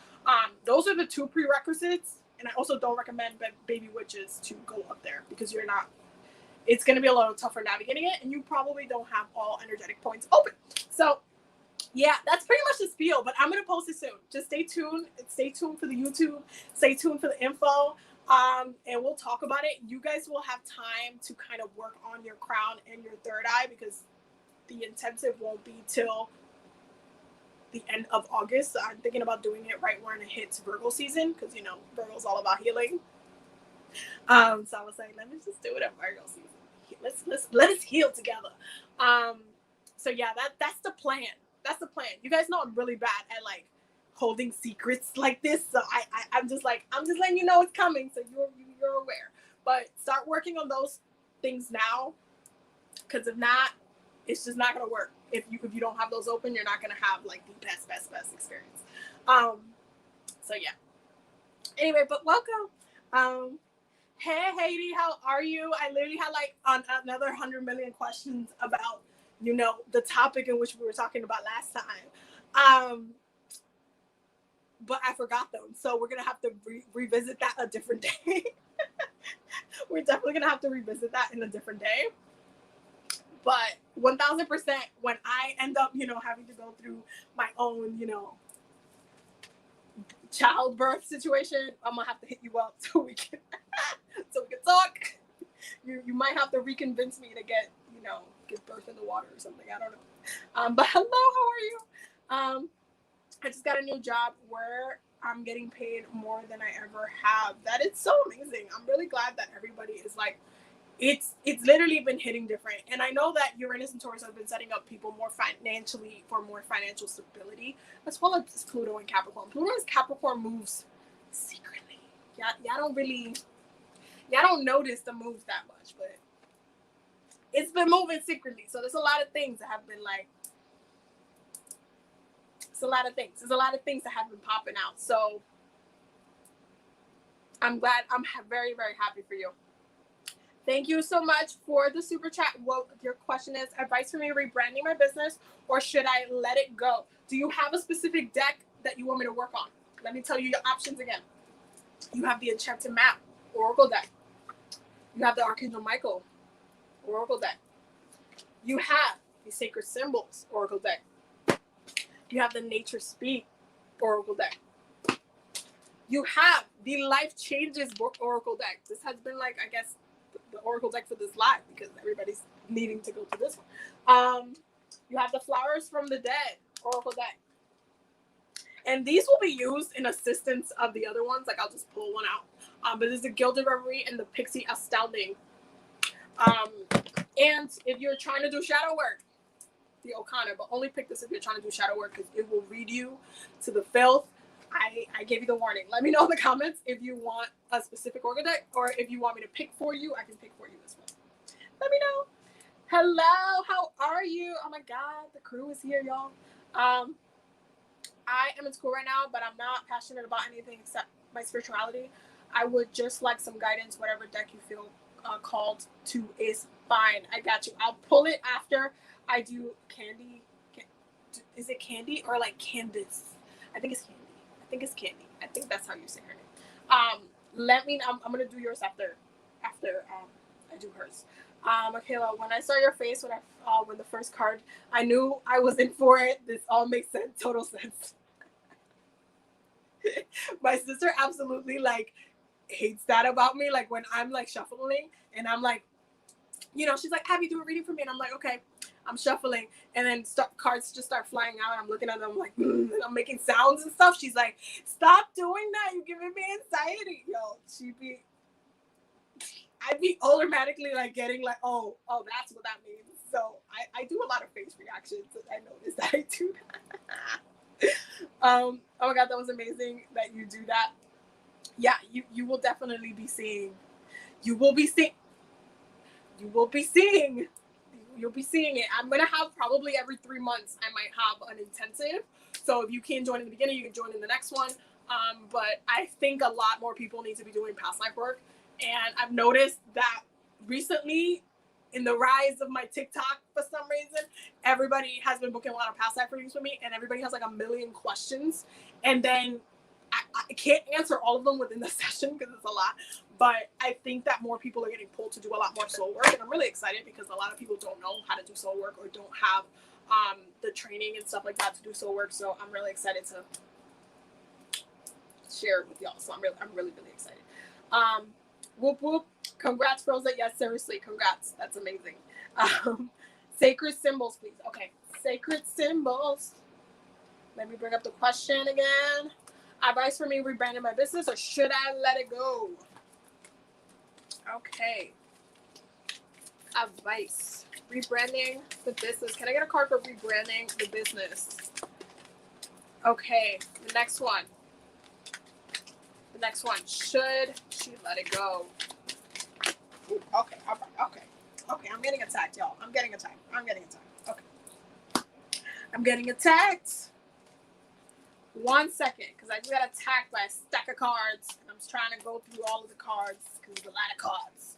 Those are the 2 prerequisites. And I also don't recommend baby witches to go up there because it's going to be a little tougher navigating it, and you probably don't have all energetic points open. So yeah, that's pretty much the spiel, but I'm going to post it soon. Just stay tuned. Stay tuned for the YouTube. Stay tuned for the info. And we'll talk about it. You guys will have time to kind of work on your crown and your third eye because the intensive won't be till the end of August. So I'm thinking about doing it right when it hits Virgo season because, you know, Virgo's all about healing. So I was like, let me just do it at Virgo season. Let us heal together. So yeah, that's the plan. That's the plan. You guys know I'm really bad at like holding secrets like this. So I'm just letting you know it's coming so you're aware. But start working on those things now, because if not, it's just not gonna work. If you don't have those open, you're not gonna have like the best experience. So yeah. Anyway, but welcome. Hey Haiti, how are you? I literally had like another 100 million questions about, you know, the topic in which we were talking about last time. But I forgot them. So we're going to have to revisit that a different day. We're definitely going to have to revisit that in a different day. But 1000%, when I end up, you know, having to go through my own, you know, childbirth situation, I'm going to have to hit you up so we can talk. You might have to reconvince me to give birth in the water or something. I don't know. But hello, how are you? I just got a new job where I'm getting paid more than I ever have. That is so amazing. I'm really glad that everybody is like, it's literally been hitting different. And I know that Uranus and Taurus have been setting up people more financial stability, as well as Pluto and Capricorn. Pluto and Capricorn moves secretly. y'all don't notice the moves that much, but it's been moving secretly. So there's a lot of things that have been like, there's a lot of things that have been popping out. So I'm very, very happy for you. Thank you so much for the super chat. What your question is, advice for me rebranding my business, or should I let it go? Do you have a specific deck that you want me to work on? Let me tell you your options again. You have the Enchanted Map, Oracle deck. You have the Archangel Michael, Oracle deck. You have the Sacred Symbols, Oracle deck. You have the Nature Speak, Oracle deck. You have the Life Changes Oracle deck. This has been like, I guess, the Oracle deck for this live because everybody's needing to go to this one. You have the Flowers from the Dead, Oracle deck. And these will be used in assistance of the other ones. Like, I'll just pull one out. But this is the Gilded Reverie and the Pixie Astounding. And if you're trying to do shadow work, the Okana, but only pick this if you're trying to do shadow work because it will read you to the filth. I gave you the warning. Let me know in the comments if you want a specific Oracle deck or if you want me to pick for you. I can pick for you as well. Let me know. Hello, how are you? Oh my God, the crew is here, y'all. I am in school right now, but I'm not passionate about anything except my spirituality. I would just like some guidance. Whatever deck you feel called to is fine. I got you. I'll pull it after I do Candy. Is it Candy or like Candace? I think it's Candy. I think that's how you say her name. Let me. I'm gonna do yours after I do hers. Michaela, when I saw your face when the first card, I knew I was in for it. This all makes sense, total sense. My sister absolutely like hates that about me. Like when I'm like shuffling and I'm like, you know, she's like, "Have you do a reading for me?" And I'm like, "Okay." I'm shuffling, and then cards just start flying out. I'm looking at them like, and I'm making sounds and stuff. She's like, "Stop doing that. You're giving me anxiety." Yo, I'd be automatically like getting like, oh, that's what that means. So I do a lot of face reactions. I noticed that I do that. Oh my God, that was amazing that you do that. Yeah, you will definitely be seeing. You'll be seeing it. I'm gonna have probably every 3 months. I might have an intensive. So if you can't join in the beginning, you can join in the next one. But I think a lot more people need to be doing past life work. And I've noticed that recently, in the rise of my TikTok, for some reason, everybody has been booking a lot of past life readings with me, and everybody has like a million questions. And then I can't answer all of them within the session because it's a lot. But I think that more people are getting pulled to do a lot more soul work, and I'm really excited because a lot of people don't know how to do soul work or don't have the training and stuff like that to do soul work. So I'm really excited to share it with y'all. So I'm really excited. Whoop whoop! Congrats, Rosa. Yes, seriously, congrats. That's amazing. Sacred symbols, please. Okay, sacred symbols. Let me bring up the question again. Advice for me rebranding my business, or should I let it go? Okay. Advice. Rebranding the business. Can I get a card for rebranding the business? Okay. The next one. Should she let it go? Ooh, okay. All right. Okay. I'm getting attacked, y'all. I'm getting attacked. Okay. I'm getting attacked. 1 second, because I just got attacked by a stack of cards, and I'm trying to go through all of the cards because there's a lot of cards.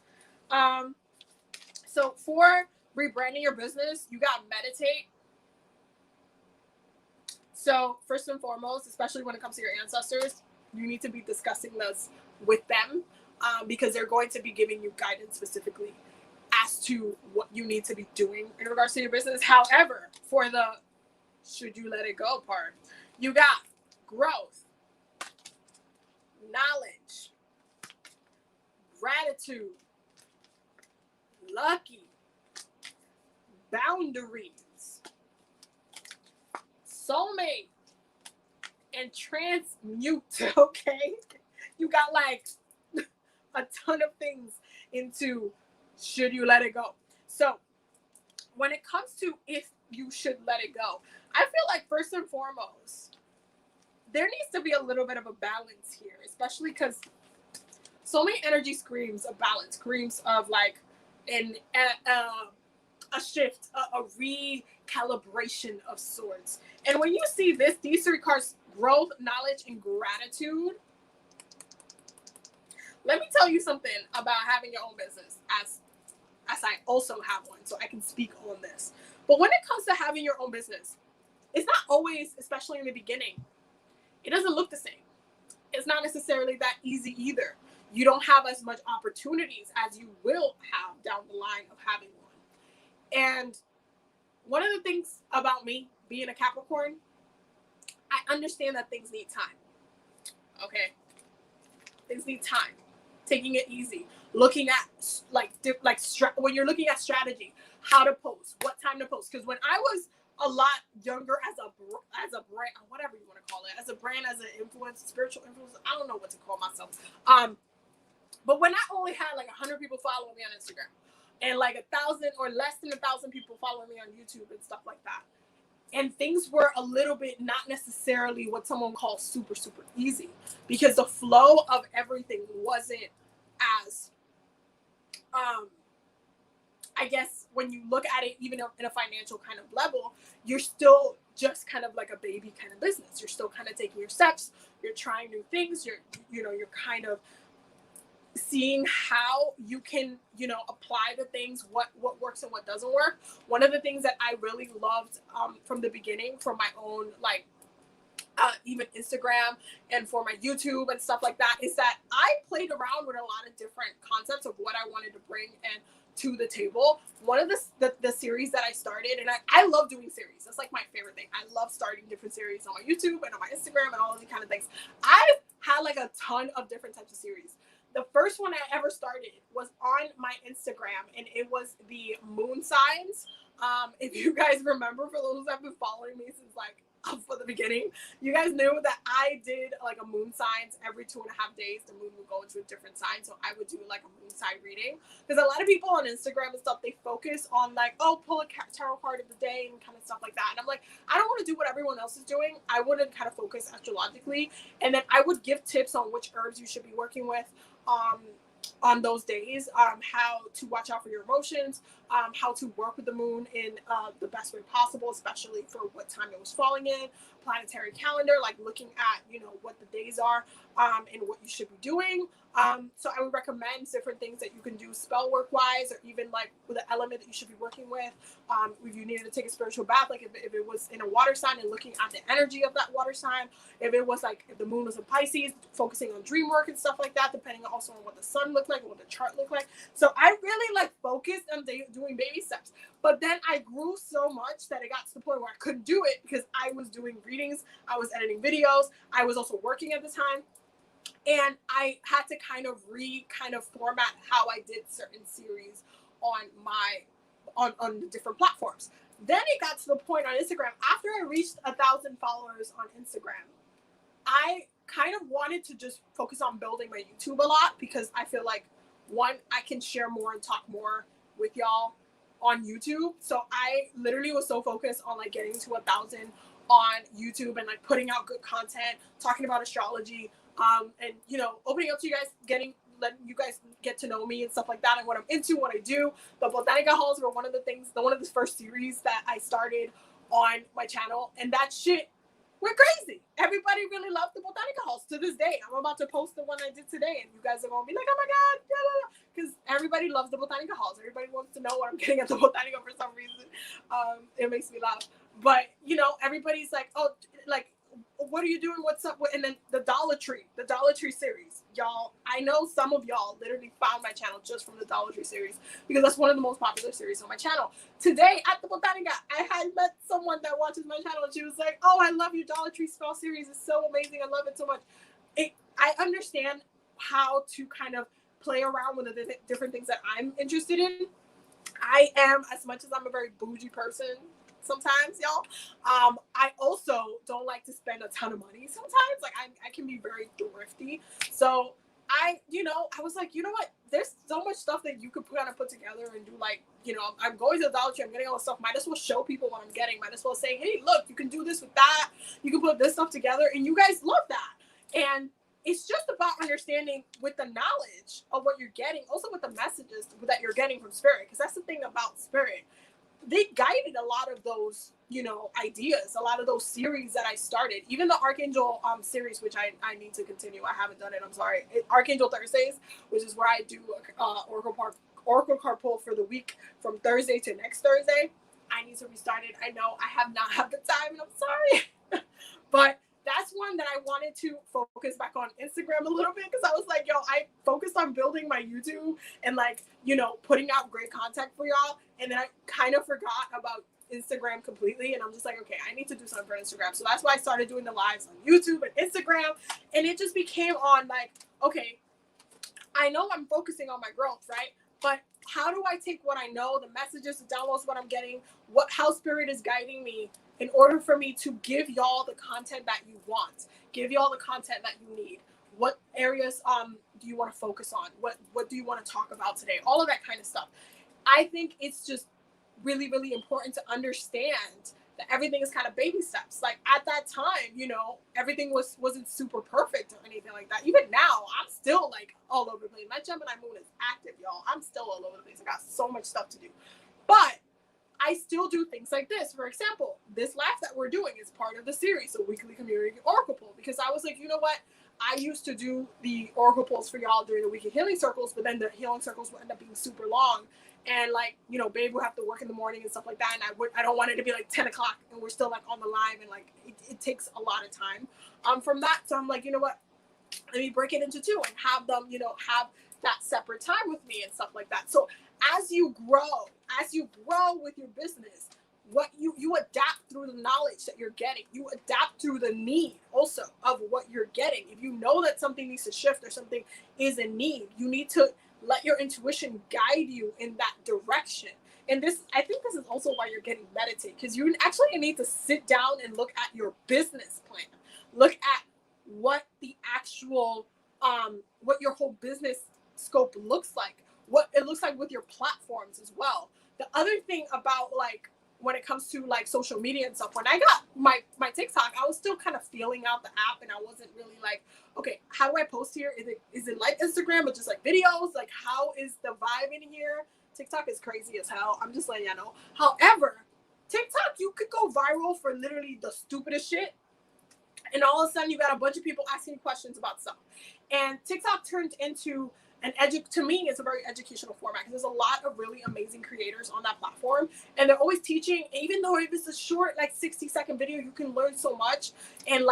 So for rebranding your business, you got to meditate. So first and foremost, especially when it comes to your ancestors, you need to be discussing this with them because they're going to be giving you guidance specifically as to what you need to be doing in regards to your business. However, for the should you let it go part, you got growth, knowledge, gratitude, lucky, boundaries, soulmate, and transmute. Okay, you got like a ton of things into should you let it go. So when it comes to if you should let it go, I feel like first and foremost there needs to be a little bit of a balance here, especially because so many energy screams of balance, screams of like a shift, a recalibration of sorts. And when you see these 3 cards, growth, knowledge, and gratitude, let me tell you something about having your own business, as I also have one, so I can speak on this. But when it comes to having your own business, it's not always, especially in the beginning, it doesn't look the same. It's not necessarily that easy either. You don't have as much opportunities as you will have down the line of having one. And one of the things about me being a Capricorn, I understand that things need time. Okay? Things need time. Taking it easy. Looking at when you're looking at strategy, how to post, what time to post. Because when I was a lot younger as a brand, whatever you want to call it, as a brand, as an influencer, spiritual influencer, I don't know what to call myself. But when I only had like 100 people following me on Instagram, and like 1,000 or less than 1,000 people following me on YouTube and stuff like that, and things were a little bit not necessarily what someone calls super, super easy, because the flow of everything wasn't as, I guess when you look at it, even in a financial kind of level, you're still just kind of like a baby kind of business. You're still kind of taking your steps. You're trying new things. You're kind of seeing how you can, apply the things, what works and what doesn't work. One of the things that I really loved from the beginning, from my own, even Instagram and for my YouTube and stuff like that, is that I played around with a lot of different concepts of what I wanted to bring and to the table. One of the series that I started, and I love doing series. That's like my favorite thing. I love starting different series on my YouTube and on my Instagram and all of these kind of things. I've had like a ton of different types of series. The first one I ever started was on my Instagram, and it was the moon signs. If you guys remember, for those that have been following me since for the beginning, you guys knew that I did like a moon signs every 2.5 days. The moon would go into a different sign, so I would do like a moon sign reading. Because a lot of people on Instagram and stuff, they focus on like, oh, pull a tarot card of the day and kind of stuff like that. And I'm like, I don't want to do what everyone else is doing. I wouldn't kind of focus astrologically, and then I would give tips on which herbs you should be working with on those days, how to watch out for your emotions, how to work with the moon in the best way possible, especially for what time it was falling in, planetary calendar, like looking at, what the days are, and what you should be doing. So I would recommend different things that you can do spell work wise, or even like with the element that you should be working with. If you needed to take a spiritual bath, like if it was in a water sign and looking at the energy of that water sign, if the moon was in Pisces, focusing on dream work and stuff like that, depending also on what the sun looked like and what the chart looked like. So I really focused on doing baby steps. But then I grew so much that it got to the point where I couldn't do it, because I was doing readings, I was editing videos, I was also working at the time. And I had to kind of format how I did certain series on the different platforms. Then it got to the point on Instagram, after I reached 1,000 followers on Instagram, I kind of wanted to just focus on building my YouTube a lot, because I feel like, one, I can share more and talk more with y'all on YouTube. So I literally was so focused on getting to 1,000 on YouTube and putting out good content, talking about astrology, and opening up to you guys, letting you guys get to know me and stuff like that, and what I'm into, what I do. The Botanica hauls were one of the first series that I started on my channel, and that shit went crazy. Everybody really loved the Botanica hauls to this day. I'm about to post the one I did today, and you guys are gonna be like, oh my god, because everybody loves the Botanica hauls. Everybody wants to know what I'm getting at the Botanica for some reason. It makes me laugh. But everybody's like, oh, what are you doing? What's up? And then the Dollar Tree series, y'all. I know some of y'all literally found my channel just from the Dollar Tree series, because that's one of the most popular series on my channel. Today at the Botanica, I had met someone that watches my channel, and she was like, oh, I love your Dollar Tree spell series. It's so amazing. I love it so much. I understand how to kind of play around with the different things that I'm interested in. I am, as much as I'm a very bougie person sometimes, y'all, I also don't like to spend a ton of money sometimes. I can be very thrifty. So I was like, you know what? There's so much stuff that you could kind of put together and do, I'm going to the Dollar Tree, I'm getting all this stuff. Might as well show people what I'm getting. Might as well say, hey, look, you can do this with that. You can put this stuff together. And you guys love that. And it's just about understanding with the knowledge of what you're getting, also with the messages that you're getting from spirit, because that's the thing about spirit. They guided a lot of those, ideas, a lot of those series that I started, even the Archangel series, which I need to continue. I haven't done it. I'm sorry. Archangel Thursdays, which is where I do Oracle card pull for the week from Thursday to next Thursday. I need to restart it. I know I have not had the time, and I'm sorry. But that's one that I wanted to focus back on Instagram a little bit, because I was like, I focused on building my YouTube and putting out great content for y'all. And then I kind of forgot about Instagram completely. And I'm just like, okay, I need to do something for Instagram. So that's why I started doing the lives on YouTube and Instagram. And it just became on okay, I know I'm focusing on my growth, right? But how do I take what I know, the messages, the downloads, what I'm getting, how spirit is guiding me in order for me to give y'all the content that you want, give y'all the content that you need? What areas do you want to focus on? What do you want to talk about today? All of that kind of stuff. I think it's just really, really important to understand that everything is kind of baby steps. Like at that time, everything wasn't super perfect or anything like that. Even now, I'm still all over the place. My Gemini moon is active, y'all. I'm still all over the place. I got so much stuff to do. But I still do things like this. For example, this live that we're doing is part of the series, a weekly community oracle pull, because I was like, you know what? I used to do the oracle pulls for y'all during the weekly healing circles, but then the healing circles would end up being super long. And babe would have to work in the morning and stuff like that. And I don't want it to be 10 o'clock and we're still on the live, and it takes a lot of time from that. So I'm like, you know what? Let me break it into two and have them, have that separate time with me and stuff like that. So as you grow with your business, what you adapt through the knowledge that you're getting. You adapt through the need also of what you're getting. If you know that something needs to shift or something is in need, you need to let your intuition guide you in that direction. And I think this is also why you're getting meditate, because you actually need to sit down and look at your business plan. Look at what the actual, what your whole business scope looks like, what it looks like with your platforms as well. The other thing about when it comes to social media and stuff, when I got my TikTok, I was still kind of feeling out the app, and I wasn't really okay, how do I post here? Is it like Instagram, but just videos? How is the vibe in here? TikTok is crazy as hell. I'm just letting you know. However, TikTok, you could go viral for literally the stupidest shit, and all of a sudden you got a bunch of people asking questions about stuff. And TikTok turned into to me, it's a very educational format, because there's a lot of really amazing creators on that platform, and they're always teaching. Even though if it's a short 60-second video, you can learn so much and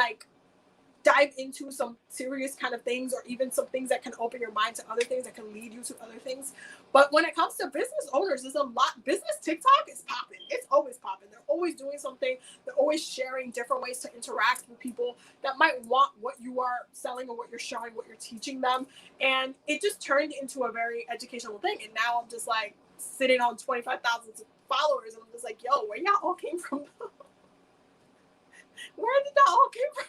dive into some serious kind of things, or even some things that can open your mind to other things that can lead you to other things. But when it comes to business owners, there's a lot. Business TikTok is popping. It's always popping. They're always doing something. They're always sharing different ways to interact with people that might want what you are selling or what you're showing, what you're teaching them. And it just turned into a very educational thing. And now I'm just sitting on 25,000 followers, and I'm just yo, where y'all all came from? Where did y'all all came from?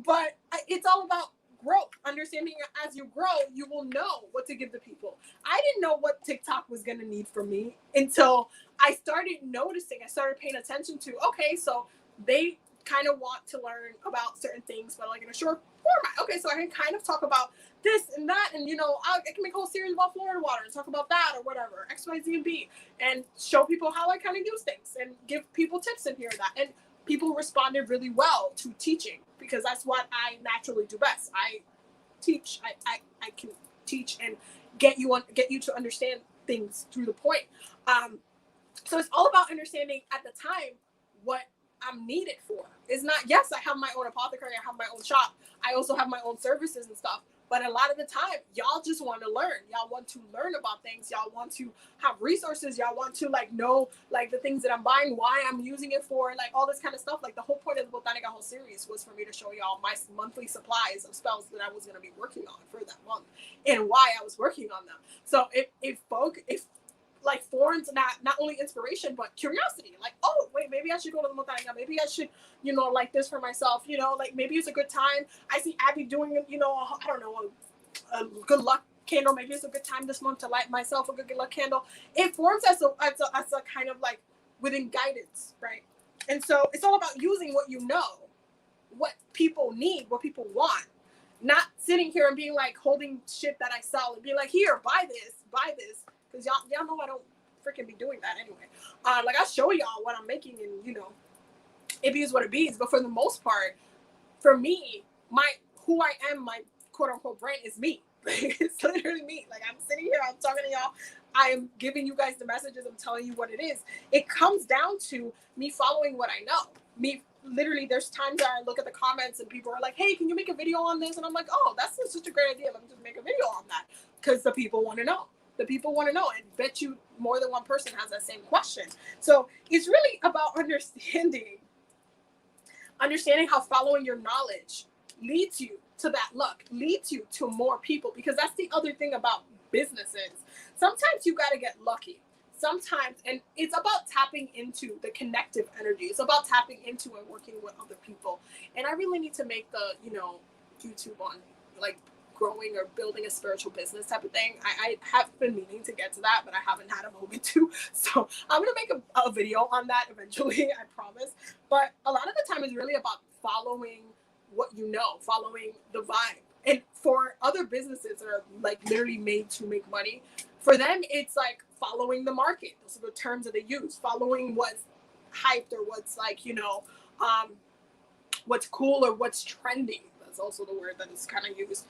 But it's all about growth. Understanding as you grow, you will know what to give to people. I didn't know what TikTok was going to need from me until I started noticing. I started paying attention to, okay, so they kind of want to learn about certain things, but in a short format. Okay, so I can kind of talk about this and that, and I can make a whole series about Florida water and talk about that or whatever, X, Y, Z, and B, and show people how I kind of use things and give people tips in here and that. And people responded really well to teaching, because that's what I naturally do best. I teach. I can teach and get you to understand things through the point. So it's all about understanding at the time what I'm needed for. It's not, yes, I have my own apothecary, I have my own shop, I also have my own services and stuff. But a lot of the time, y'all just want to learn. Y'all want to learn about things. Y'all want to have resources. Y'all want to know the things that I'm buying, why I'm using it for, all this kind of stuff. The whole point of the Botanica whole series was for me to show y'all my monthly supplies of spells that I was going to be working on for that month and why I was working on them. So if forms not only inspiration but curiosity, oh wait, maybe I should go to the Botanica, maybe I should like this for myself, maybe it's a good time. I see Abby doing I don't know, a good luck candle, maybe it's a good time this month to light myself a good luck candle. It forms as a kind of within guidance, right? And so it's all about using what what people need, what people want, Not sitting here and being like holding shit that I sell and being like, here, buy this, because y'all know I don't freaking be doing that anyway. Like I show y'all what I'm making, and you know, it be what it be. But for the most part, for me, my who I am, my quote unquote brand is me. It's literally me. Like I'm sitting here, I'm talking to y'all, I am giving you guys the messages, I'm telling you what it is. It comes down to me following what I know. Me literally, there's times that I look at the comments and people are like, hey, can you make a video on this? And I'm like, oh, that's such a great idea. Let me just make a video on that. Because the people want to know. The people want to know. And bet you more than one person has that same question. So it's really about understanding how following your knowledge leads you to that luck, leads you to more people. Because that's the other thing about businesses. Sometimes you got to get lucky. Sometimes, and it's about tapping into the connective energy. It's about tapping into and working with other people. And I really need to make the, you know, YouTube on like growing or building a spiritual business type of thing. I have been meaning to get to that, but I haven't had a moment to. So I'm going to make a video on that eventually, I promise. But a lot of the time it's really about following what you know, following the vibe. And for other businesses that are like literally made to make money, for them, it's like following the market. Those are the terms that they use, following what's hyped or what's like, you know, what's cool or what's trending. That's also the word that is kind of used.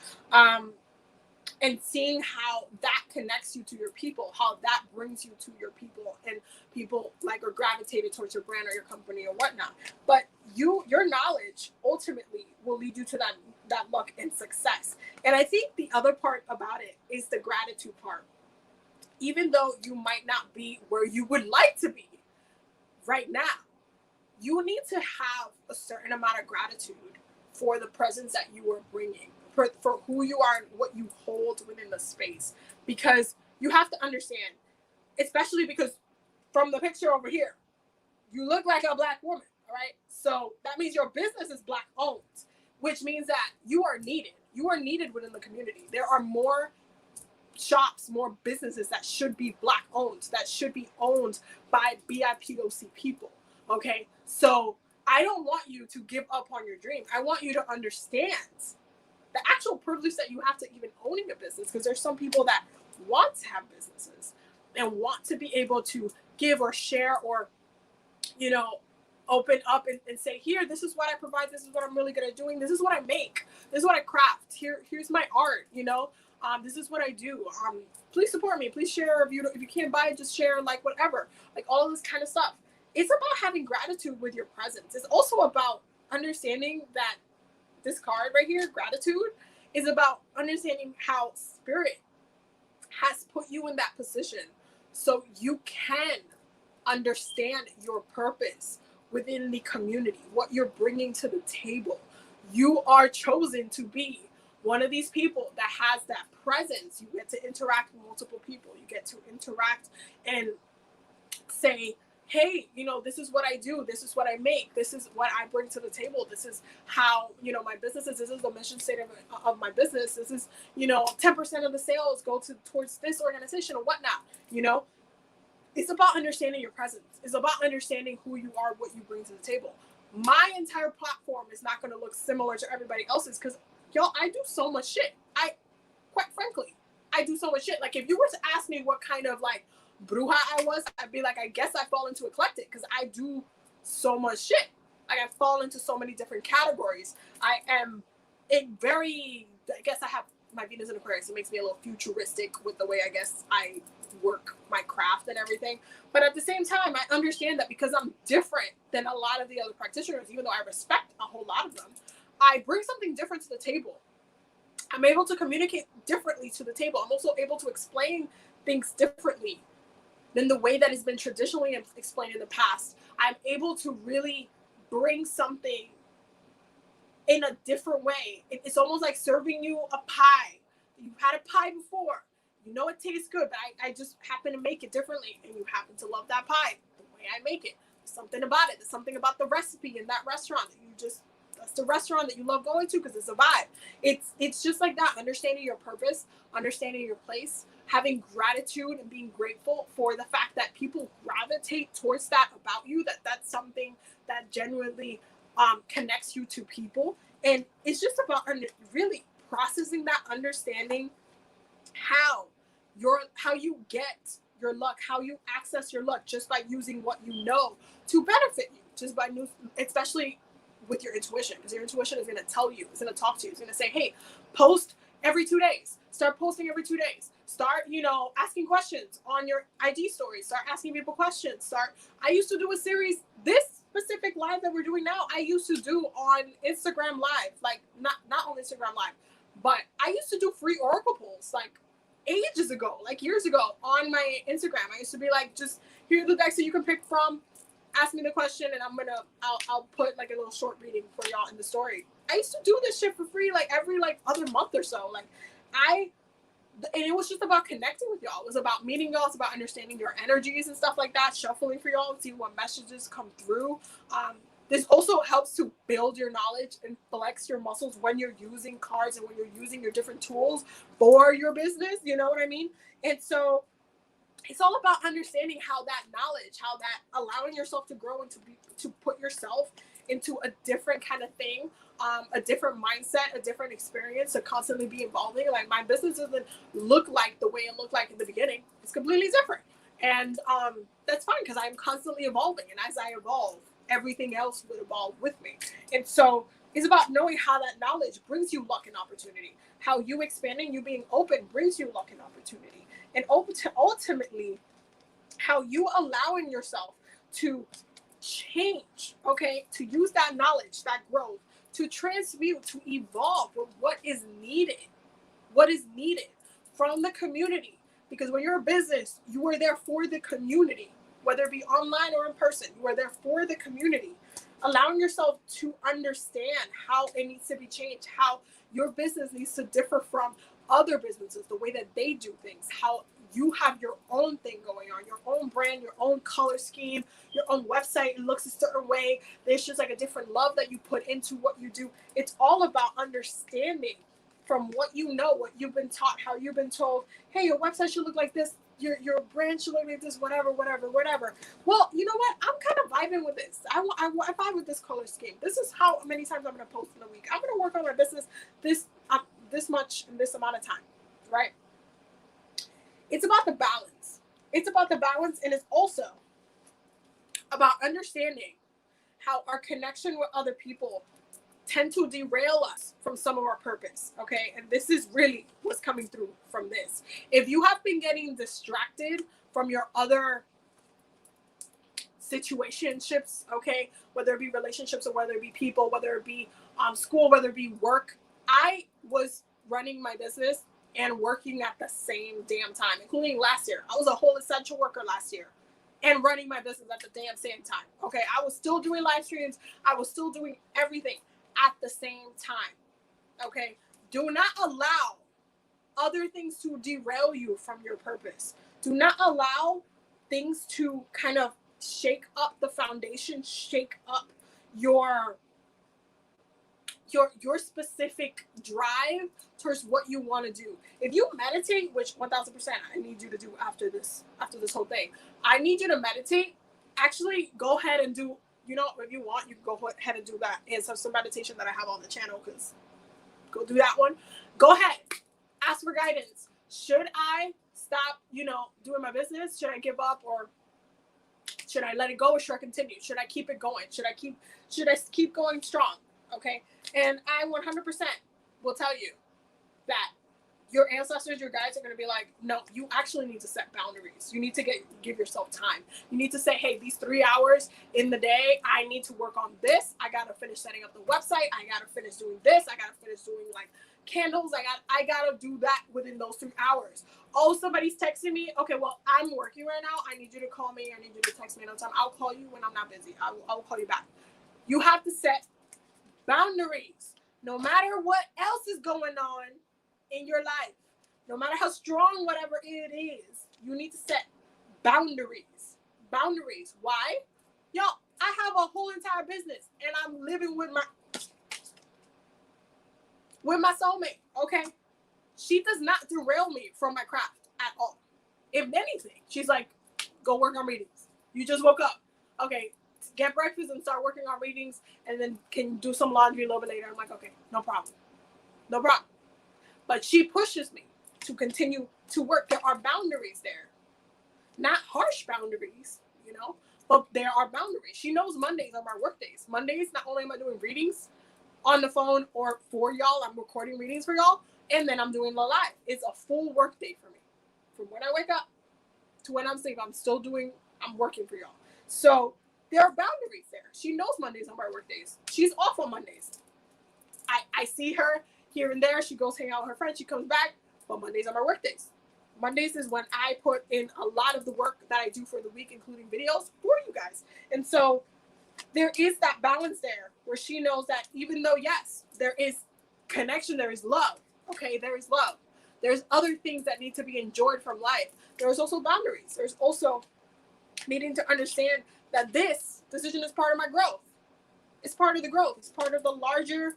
And seeing how that connects you to your people, how that brings you to your people, and people like are gravitated towards your brand or your company or whatnot. But your knowledge ultimately will lead you to that luck and success. And I think the other part about it is the gratitude part. Even though you might not be where you would like to be right now, you need to have a certain amount of gratitude for the presence that you are bringing, for who you are and what you hold within the space. Because you have to understand, especially because from the picture over here, you look like a Black woman, all right? So that means your business is Black owned, which means that you are needed. You are needed within the community. There are more shops, more businesses that should be Black owned, that should be owned by BIPOC people, okay? So I don't want you to give up on your dream. I want you to understand the actual privilege that you have to even owning a business, because there's some people that want to have businesses and want to be able to give or share or, you know, open up and say, here, this is what I provide, this is what I'm really good at doing, this is what I make, this is what I craft, here's my art, you know, this is what I do, please support me, please share, if you can't buy it, just share, like whatever, like all of this kind of stuff. It's about having gratitude with your presence. It's also about understanding that this card right here, gratitude, is about understanding how spirit has put you in that position so you can understand your purpose within the community, what you're bringing to the table. You are chosen to be one of these people that has that presence. You get to interact with multiple people. You get to interact and say, hey, you know, this is what I do. This is what I make. This is what I bring to the table. This is how, you know, my business is. This is the mission statement of my business. This is, you know, 10% of the sales go towards this organization or whatnot, you know. It's about understanding your presence. It's about understanding who you are, what you bring to the table. My entire platform is not going to look similar to everybody else's because, y'all, I do so much shit. Quite frankly, I do so much shit. Like, if you were to ask me what kind of, like, bruja I was, I'd be like, I guess I fall into eclectic because I do so much shit. Like, I fall into so many different categories. I am I guess I have my Venus in Aquarius. It makes me a little futuristic with the way I guess I work my craft and everything. But at the same time, I understand that because I'm different than a lot of the other practitioners, even though I respect a whole lot of them, I bring something different to the table. I'm able to communicate differently to the table. I'm also able to explain things differently than the way that has been traditionally explained in the past. I'm able to really bring something in a different way. It's almost like serving you a pie. You've had a pie before. You know it tastes good, but I just happen to make it differently, and you happen to love that pie the way I make it. There's something about it. There's something about the recipe in that restaurant that that's the restaurant that you love going to because it's a vibe. It's just like that, understanding your purpose, understanding your place, having gratitude and being grateful for the fact that people gravitate towards that about you, that's something that genuinely connects you to people. And it's just about really processing that, understanding how you get your luck, how you access your luck, just by using what you know to benefit you, just by new, especially with your intuition, because your intuition is going to tell you, it's going to talk to you, it's going to say, hey, post every 2 days, start posting every 2 days, start, asking questions on your IG stories, start asking people questions, I used to do a series, this specific live that we're doing now, I used to do on Instagram Live, like not on Instagram Live, but I used to do free Oracle polls, like ages ago, like years ago, on my Instagram. I used to be like, just here are the decks that you can pick from, ask me the question, and I'll put like a little short reading for y'all in the story. I used to do this shit for free, like every like other month or so. And it was just about connecting with y'all. It was about meeting y'all. It's about understanding your energies and stuff like that, shuffling for y'all and see what messages come through. This also helps to build your knowledge and flex your muscles when you're using cards and when you're using your different tools for your business. You know what I mean? And so it's all about understanding how that knowledge, how that allowing yourself to grow and to put yourself into a different kind of thing, a different mindset, a different experience, to constantly be evolving. Like, my business doesn't look like the way it looked like in the beginning. It's completely different. And that's fine, because I'm constantly evolving. And as I evolve, everything else would evolve with me. And so it's about knowing how that knowledge brings you luck and opportunity. How you expanding, you being open, brings you luck and opportunity. And ultimately, how you allowing yourself to change, okay, to use that knowledge, that growth, to transmute, to evolve with what is needed from the community. Because when you're a business, you are there for the community, whether it be online or in person. You are there for the community, allowing yourself to understand how it needs to be changed, how your business needs to differ from other businesses, the way that they do things, how you have your own thing going on, your own brand, your own color scheme, your own website looks a certain way. There's just like a different love that you put into what you do. It's all about understanding from what you know, what you've been taught, how you've been told, hey, your website should look like this, your brand should look like this, whatever. Well, you know what? I'm kind of vibing with this. I vibe with this color scheme. This is how many times I'm going to post in a week. I'm going to work on my business this much in this amount of time, right? It's about the balance. It's about the balance, and it's also about understanding how our connection with other people tend to derail us from some of our purpose, okay? And this is really what's coming through from this. If you have been getting distracted from your other situationships, okay, whether it be relationships or whether it be people, whether it be school, whether it be work, I was running my business and working at the same damn time, including last year. I was a whole essential worker last year and running my business at the damn same time. Okay, I was still doing live streams. I was still doing everything at the same time. Okay, do not allow other things to derail you from your purpose. Do not allow things to kind of shake up the foundation, shake up your specific drive towards what you want to do. If you meditate, which 1000% I need you to do after this whole thing, I need you to meditate. Actually, go ahead and do, if you want, you can go ahead and do that. And some meditation that I have on the channel, because go do that one. Go ahead, ask for guidance. Should I stop, doing my business? Should I give up, or should I let it go, or should I continue? Should I keep it going? Should I keep going strong? Okay. And I 100% will tell you that your ancestors, your guides are going to be like, no, you actually need to set boundaries. You need to give yourself time. You need to say, hey, these 3 hours in the day, I need to work on this. I got to finish setting up the website. I got to finish doing this. I got to finish doing like candles. I got to do that within those 3 hours. Oh, somebody's texting me. Okay, well, I'm working right now. I need you to call me. I need you to text me another time. I'll call you when I'm not busy. I'll call you back. You have to set boundaries. No matter what else is going on in your life, no matter how strong whatever it is, you need to set boundaries. Boundaries. Why? Yo, I have a whole entire business and I'm living with my soulmate, okay? She does not derail me from my craft at all. If anything, she's like, go work on readings. You just woke up. Okay, get breakfast and start working on readings, and then can do some laundry a little bit later. I'm like, okay, no problem. But she pushes me to continue to work. There are boundaries there. Not harsh boundaries, you know, but there are boundaries. She knows Mondays are my work days. Mondays, not only am I doing readings on the phone or for y'all, I'm recording readings for y'all, and then I'm doing the live. It's a full work day for me. From when I wake up to when I'm asleep, I'm working for y'all. So there are boundaries there. She knows Mondays are my work days. She's off on Mondays. I see her here and there. She goes hang out with her friends. She comes back, but Mondays are my work days. Mondays is when I put in a lot of the work that I do for the week, including videos for you guys. And so there is that balance there where she knows that even though, yes, there is connection, there is love. Okay, there is love. There's other things that need to be enjoyed from life. There's also boundaries. There's also needing to understand that this decision is part of my growth. It's part of the growth. It's part of the larger,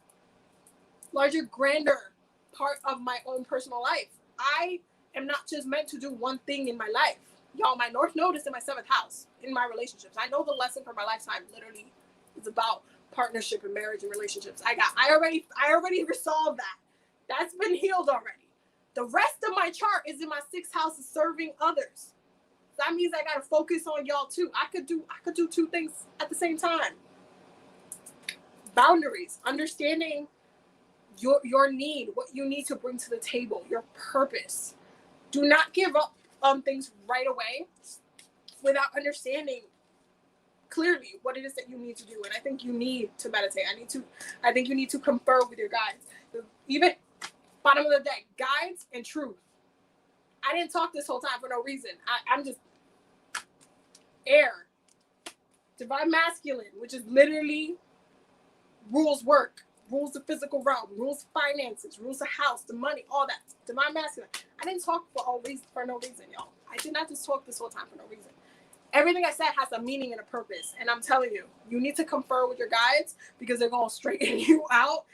grander part of my own personal life. I am not just meant to do one thing in my life. Y'all, my North Node is in my 7th house in my relationships. I know the lesson for my lifetime literally is about partnership and marriage and relationships. I already resolved that. That's been healed already. The rest of my chart is in my 6th house of serving others. That means I gotta focus on y'all too. I could do 2 things at the same time. Boundaries, understanding your need, what you need to bring to the table, your purpose. Do not give up on things right away without understanding clearly what it is that you need to do. And I think you need to meditate. I think you need to confer with your guides. Even bottom of the deck, guides and truth. I didn't talk this whole time for no reason. I'm just air. Divine masculine, which is literally rules work, rules the physical realm, rules finances, rules the house, the money, all that. Divine masculine. I didn't talk for no reason, y'all. I did not just talk this whole time for no reason. Everything I said has a meaning and a purpose. And I'm telling you, you need to confer with your guides because they're going to straighten you out.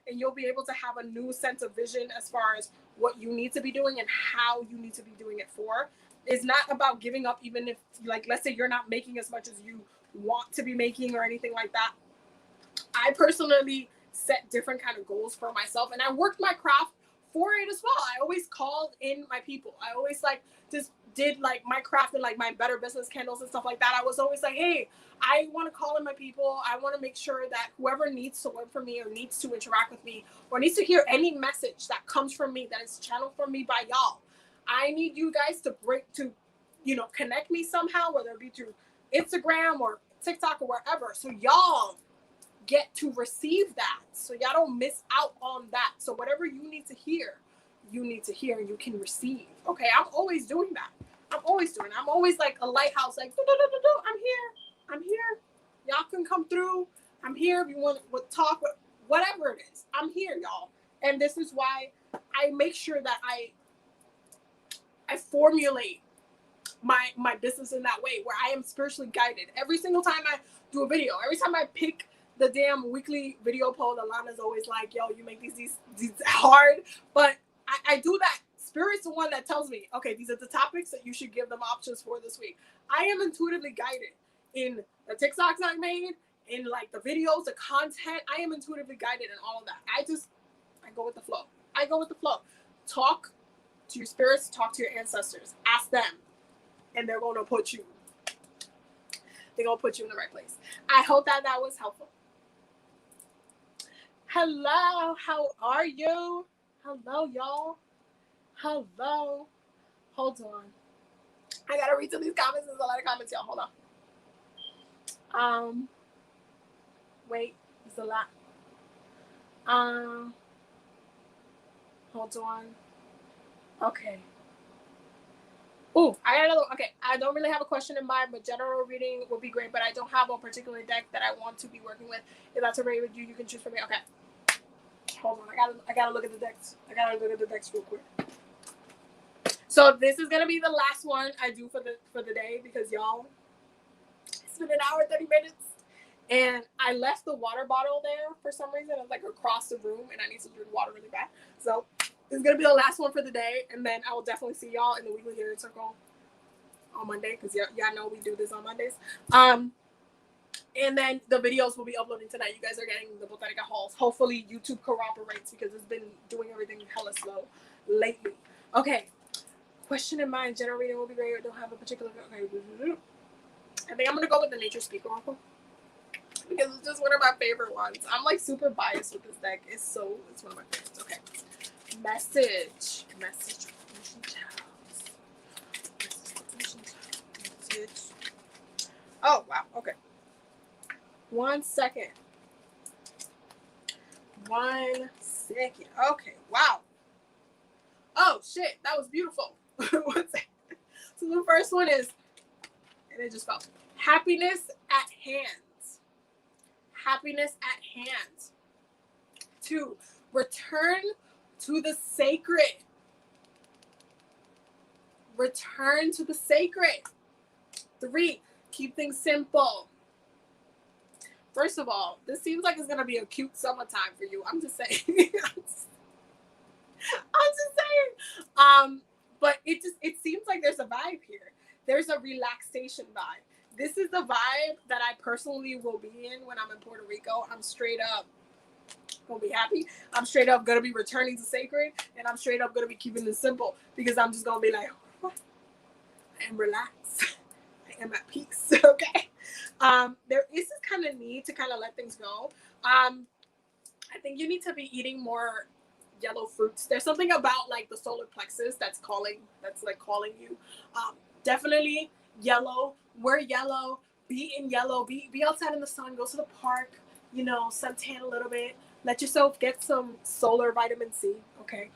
And you'll be able to have a new sense of vision as far as what you need to be doing and how you need to be doing it for. It's not about giving up, even if, like, let's say you're not making as much as you want to be making or anything like that. I personally set different kind of goals for myself, and I worked my craft for it as well. I always called in my people. I always just did my craft and my better business candles and stuff like that. I was always like, hey, I want to call in my people. I want to make sure that whoever needs to work for me or needs to interact with me or needs to hear any message that comes from me, that is channeled from me by y'all, I need you guys to connect me somehow, whether it be through Instagram or TikTok or wherever. So y'all get to receive that. So y'all don't miss out on that. So whatever you need to hear and you can receive. Okay, I'm always doing that. I'm always like a lighthouse, I'm here. Y'all can come through. I'm here if you want to talk, whatever it is. I'm here, y'all. And this is why I make sure that I formulate my business in that way where I am spiritually guided. Every single time I do a video, every time I pick the damn weekly video poll, Alana's always like, yo, you make these hard, but I do that. Spirit's the one that tells me, okay, these are the topics that you should give them options for this week. I am intuitively guided in the TikToks I made, in the videos, the content. I am intuitively guided in all of that. I go with the flow. Talk to your spirits, talk to your ancestors, ask them, and they're going to put you in the right place. I hope that was helpful. Hello, how are you? Hello, y'all. Hello. Hold on. I gotta read through these comments. There's a lot of comments, y'all. Hold on. Wait, there's a lot. Hold on. Okay. Oh, I got another. Okay, I don't really have a question in mind, but general reading would be great. But I don't have a particular deck that I want to be working with. If that's alright with you, you can choose for me. Okay. Hold on. I gotta look at the decks. Real quick. So this is gonna be the last one I do for the day because y'all, it's been an hour and 30 minutes, and I left the water bottle there for some reason. It's across the room, and I need to drink water really bad. So this is gonna be the last one for the day, and then I will definitely see y'all in the weekly hearing circle on Monday because y'all know we do this on Mondays. And then the videos will be uploading tonight. You guys are getting the Botanica hauls. Hopefully YouTube corroborates because it's been doing everything hella slow lately. Okay. Question in mind. Generating will be great. I don't have a particular... Okay. I think I'm going to go with the Nature Speaker Oracle. Because it's just one of my favorite ones. I'm like super biased with this deck. It's one of my favorites. Okay. Message. Oh, wow. Okay. 1 second. 1 second. Okay. Wow. Oh, shit. That was beautiful. 1 second. So the first one is, and it just fell. Happiness at hand. Happiness at hand. 2, return to the sacred. Return to the sacred. 3, keep things simple. First of all, this seems like it's going to be a cute summertime for you. I'm just saying. I'm just saying. But it seems like there's a vibe here. There's a relaxation vibe. This is the vibe that I personally will be in when I'm in Puerto Rico. I'm straight up gonna be happy. I'm straight up gonna be returning to sacred, and I'm straight up gonna be keeping it simple because I'm just gonna be like, I am relaxed. I am at peace. Okay. There is this kind of need to kind of let things go. I think you need to be eating more yellow fruits. There's something about like the solar plexus that's calling you. Definitely yellow. Wear yellow. Be in yellow. Be outside in the sun. Go to the park. Suntan a little bit. Let yourself get some solar vitamin C. Okay.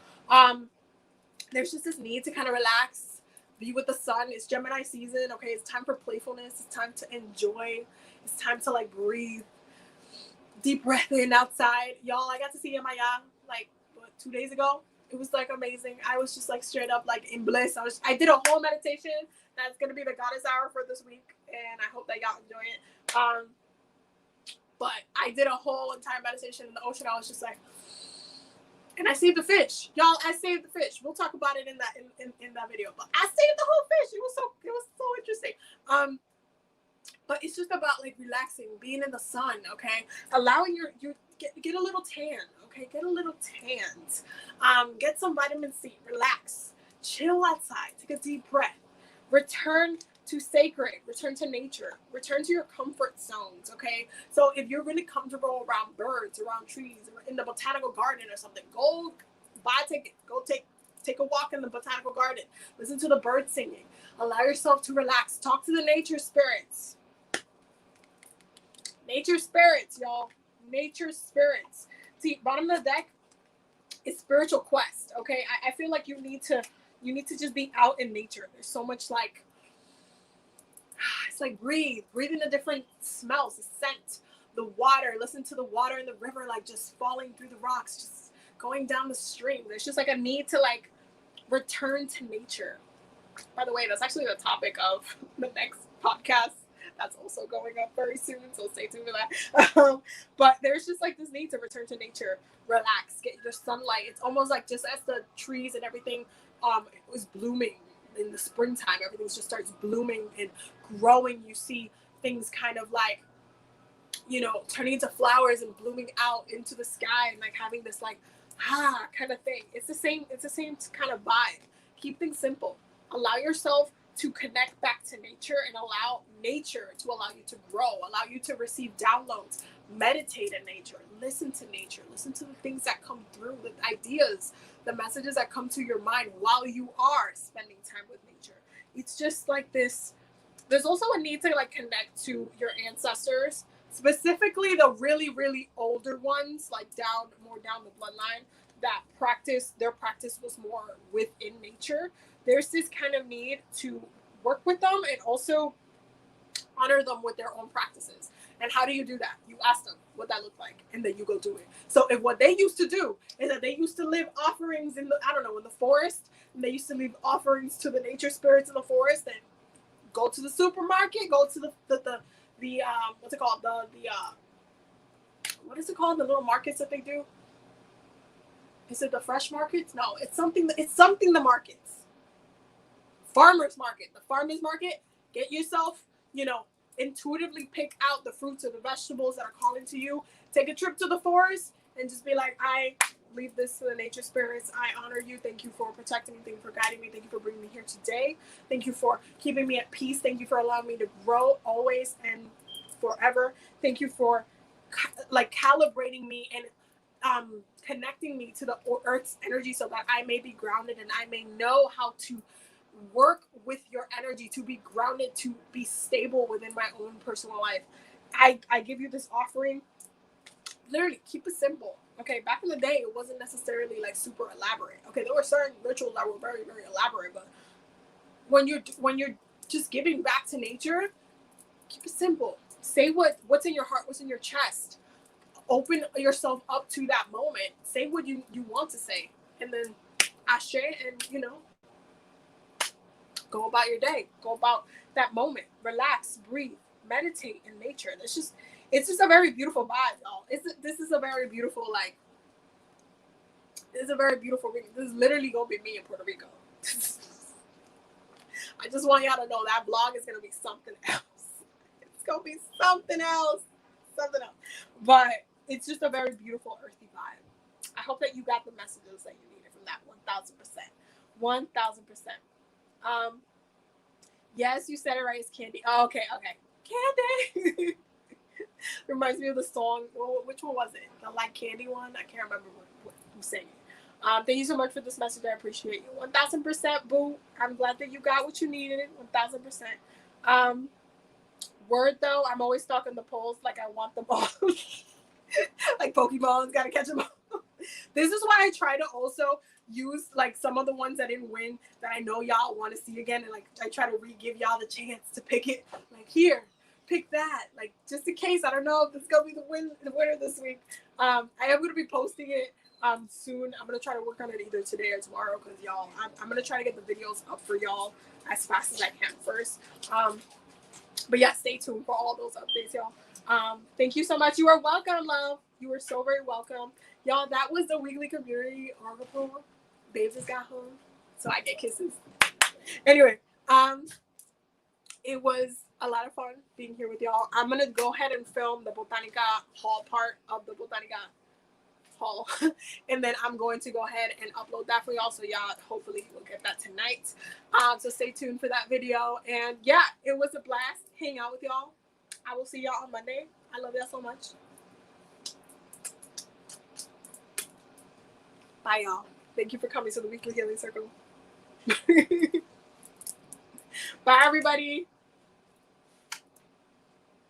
There's just this need to kind of relax. Be with the sun. It's Gemini season. Okay. It's time for playfulness. It's time to enjoy. It's time to like breathe. Deep breath in outside. Y'all, I got to see Yamaya like 2 days ago. It was like amazing. I was just like straight up like in bliss. I did a whole meditation. That's gonna be the goddess hour for this week, and I hope that y'all enjoy it. But I did a whole entire meditation in the ocean. I was just like, and I saved the fish, y'all. I saved the fish. We'll talk about it in that video. But I saved the whole fish. It was so interesting. But it's just about like relaxing, being in the sun. Okay, allowing your get a little tan. Okay, get a little tan. Get some vitamin C. Relax. Chill outside. Take a deep breath. Return to sacred. Return to nature. Return to your comfort zones. Okay. So if you're really comfortable around birds, around trees, in the botanical garden or something, go buy a ticket. Go take a walk in the botanical garden. Listen to the birds singing. Allow yourself to relax. Talk to the nature spirits. Nature spirits, y'all. Nature spirits. See, bottom of the deck is spiritual quest. Okay, I feel like you need to just be out in nature. There's so much like, it's like breathe in the different smells, the scent, the water. Listen to the water in the river, like just falling through the rocks, just going down the stream. There's just like a need to like return to nature. By the way, that's actually the topic of the next podcast. That's also going up very soon, so stay tuned for that. But there's just like this need to return to nature, relax, get your sunlight. It's almost like just as the trees and everything it was blooming in the springtime, everything just starts blooming and growing. You see things kind of like, turning into flowers and blooming out into the sky and like having this like kind of thing. It's the same kind of vibe. Keep things simple. Allow yourself to connect back to nature and allow nature to allow you to grow, allow you to receive downloads, meditate in nature, listen to nature, listen to the things that come through, the ideas, the messages that come to your mind while you are spending time with nature. It's just like this. There's also a need to like connect to your ancestors, specifically the really, really older ones, like more down the bloodline, that their practice was more within nature. There's this kind of need to work with them and also honor them with their own practices. And how do you do that? You ask them what that looked like, and then you go do it. So if what they used to do is that they used to leave offerings in the forest, and they used to leave offerings to the nature spirits in the forest, then go to the supermarket, go to the what's it called? What is it called? The little markets that they do? Is it the fresh markets? No, it's something the markets. Farmers market. The farmers market, get yourself, intuitively pick out the fruits or the vegetables that are calling to you. Take a trip to the forest and just be like, I leave this to the nature spirits. I honor you. Thank you for protecting me. Thank you for guiding me. Thank you for bringing me here today. Thank you for keeping me at peace. Thank you for allowing me to grow always and forever. Thank you for like calibrating me and connecting me to the earth's energy so that I may be grounded and I may know how to work with your energy, to be grounded, to be stable within my own personal life. I give you this offering. Literally, keep it simple. Okay, back in the day, it wasn't necessarily like super elaborate. Okay, there were certain rituals that were very, very elaborate, but when you're just giving back to nature, keep it simple. Say what's in your heart, what's in your chest. Open yourself up to that moment. Say what you want to say, and then ashe, and go about your day. Go about that moment. Relax, breathe, meditate in nature. It's just a very beautiful vibe, y'all. This is a very beautiful this is a very beautiful week. This is literally gonna be me in Puerto Rico. I just want y'all to know that vlog is gonna be something else. It's gonna be something else. But it's just a very beautiful earthy vibe. I hope that you got the messages that you needed from that 1,000%. 1,000%. Yes, you said it right. It's candy. Oh, okay. Candy. Reminds me of the song. Well, which one was it? The Like Candy one? I can't remember who sang it. Thank you so much for this message. I appreciate you. 1,000%, boo. I'm glad that you got what you needed. 1,000%. Word though, I'm always stalking the polls like I want them all. Like Pokemon, gotta catch them all. This is why I try to also use like some of the ones that didn't win that I know y'all want to see again, and like I try to re-give y'all the chance to pick it. Like here, pick that. Like just in case, I don't know if it's gonna be the winner this week. I am gonna be posting it soon. I'm gonna try to work on it either today or tomorrow because y'all, I'm gonna try to get the videos up for y'all as fast as I can first. But yeah, stay tuned for all those updates, y'all. Thank you so much. You are welcome, love. You are so very welcome. Y'all, that was the weekly community oracle. Babes just got home, so I get kisses. Anyway, it was a lot of fun being here with y'all. I'm going to go ahead and film the Botanica haul part of the Botanica haul. And then I'm going to go ahead and upload that for y'all. So y'all, hopefully will get that tonight. So stay tuned for that video. And yeah, it was a blast hanging out with y'all. I will see y'all on Monday. I love y'all so much. Bye, y'all. Thank you for coming to the Weekly Healing Circle. Bye, everybody.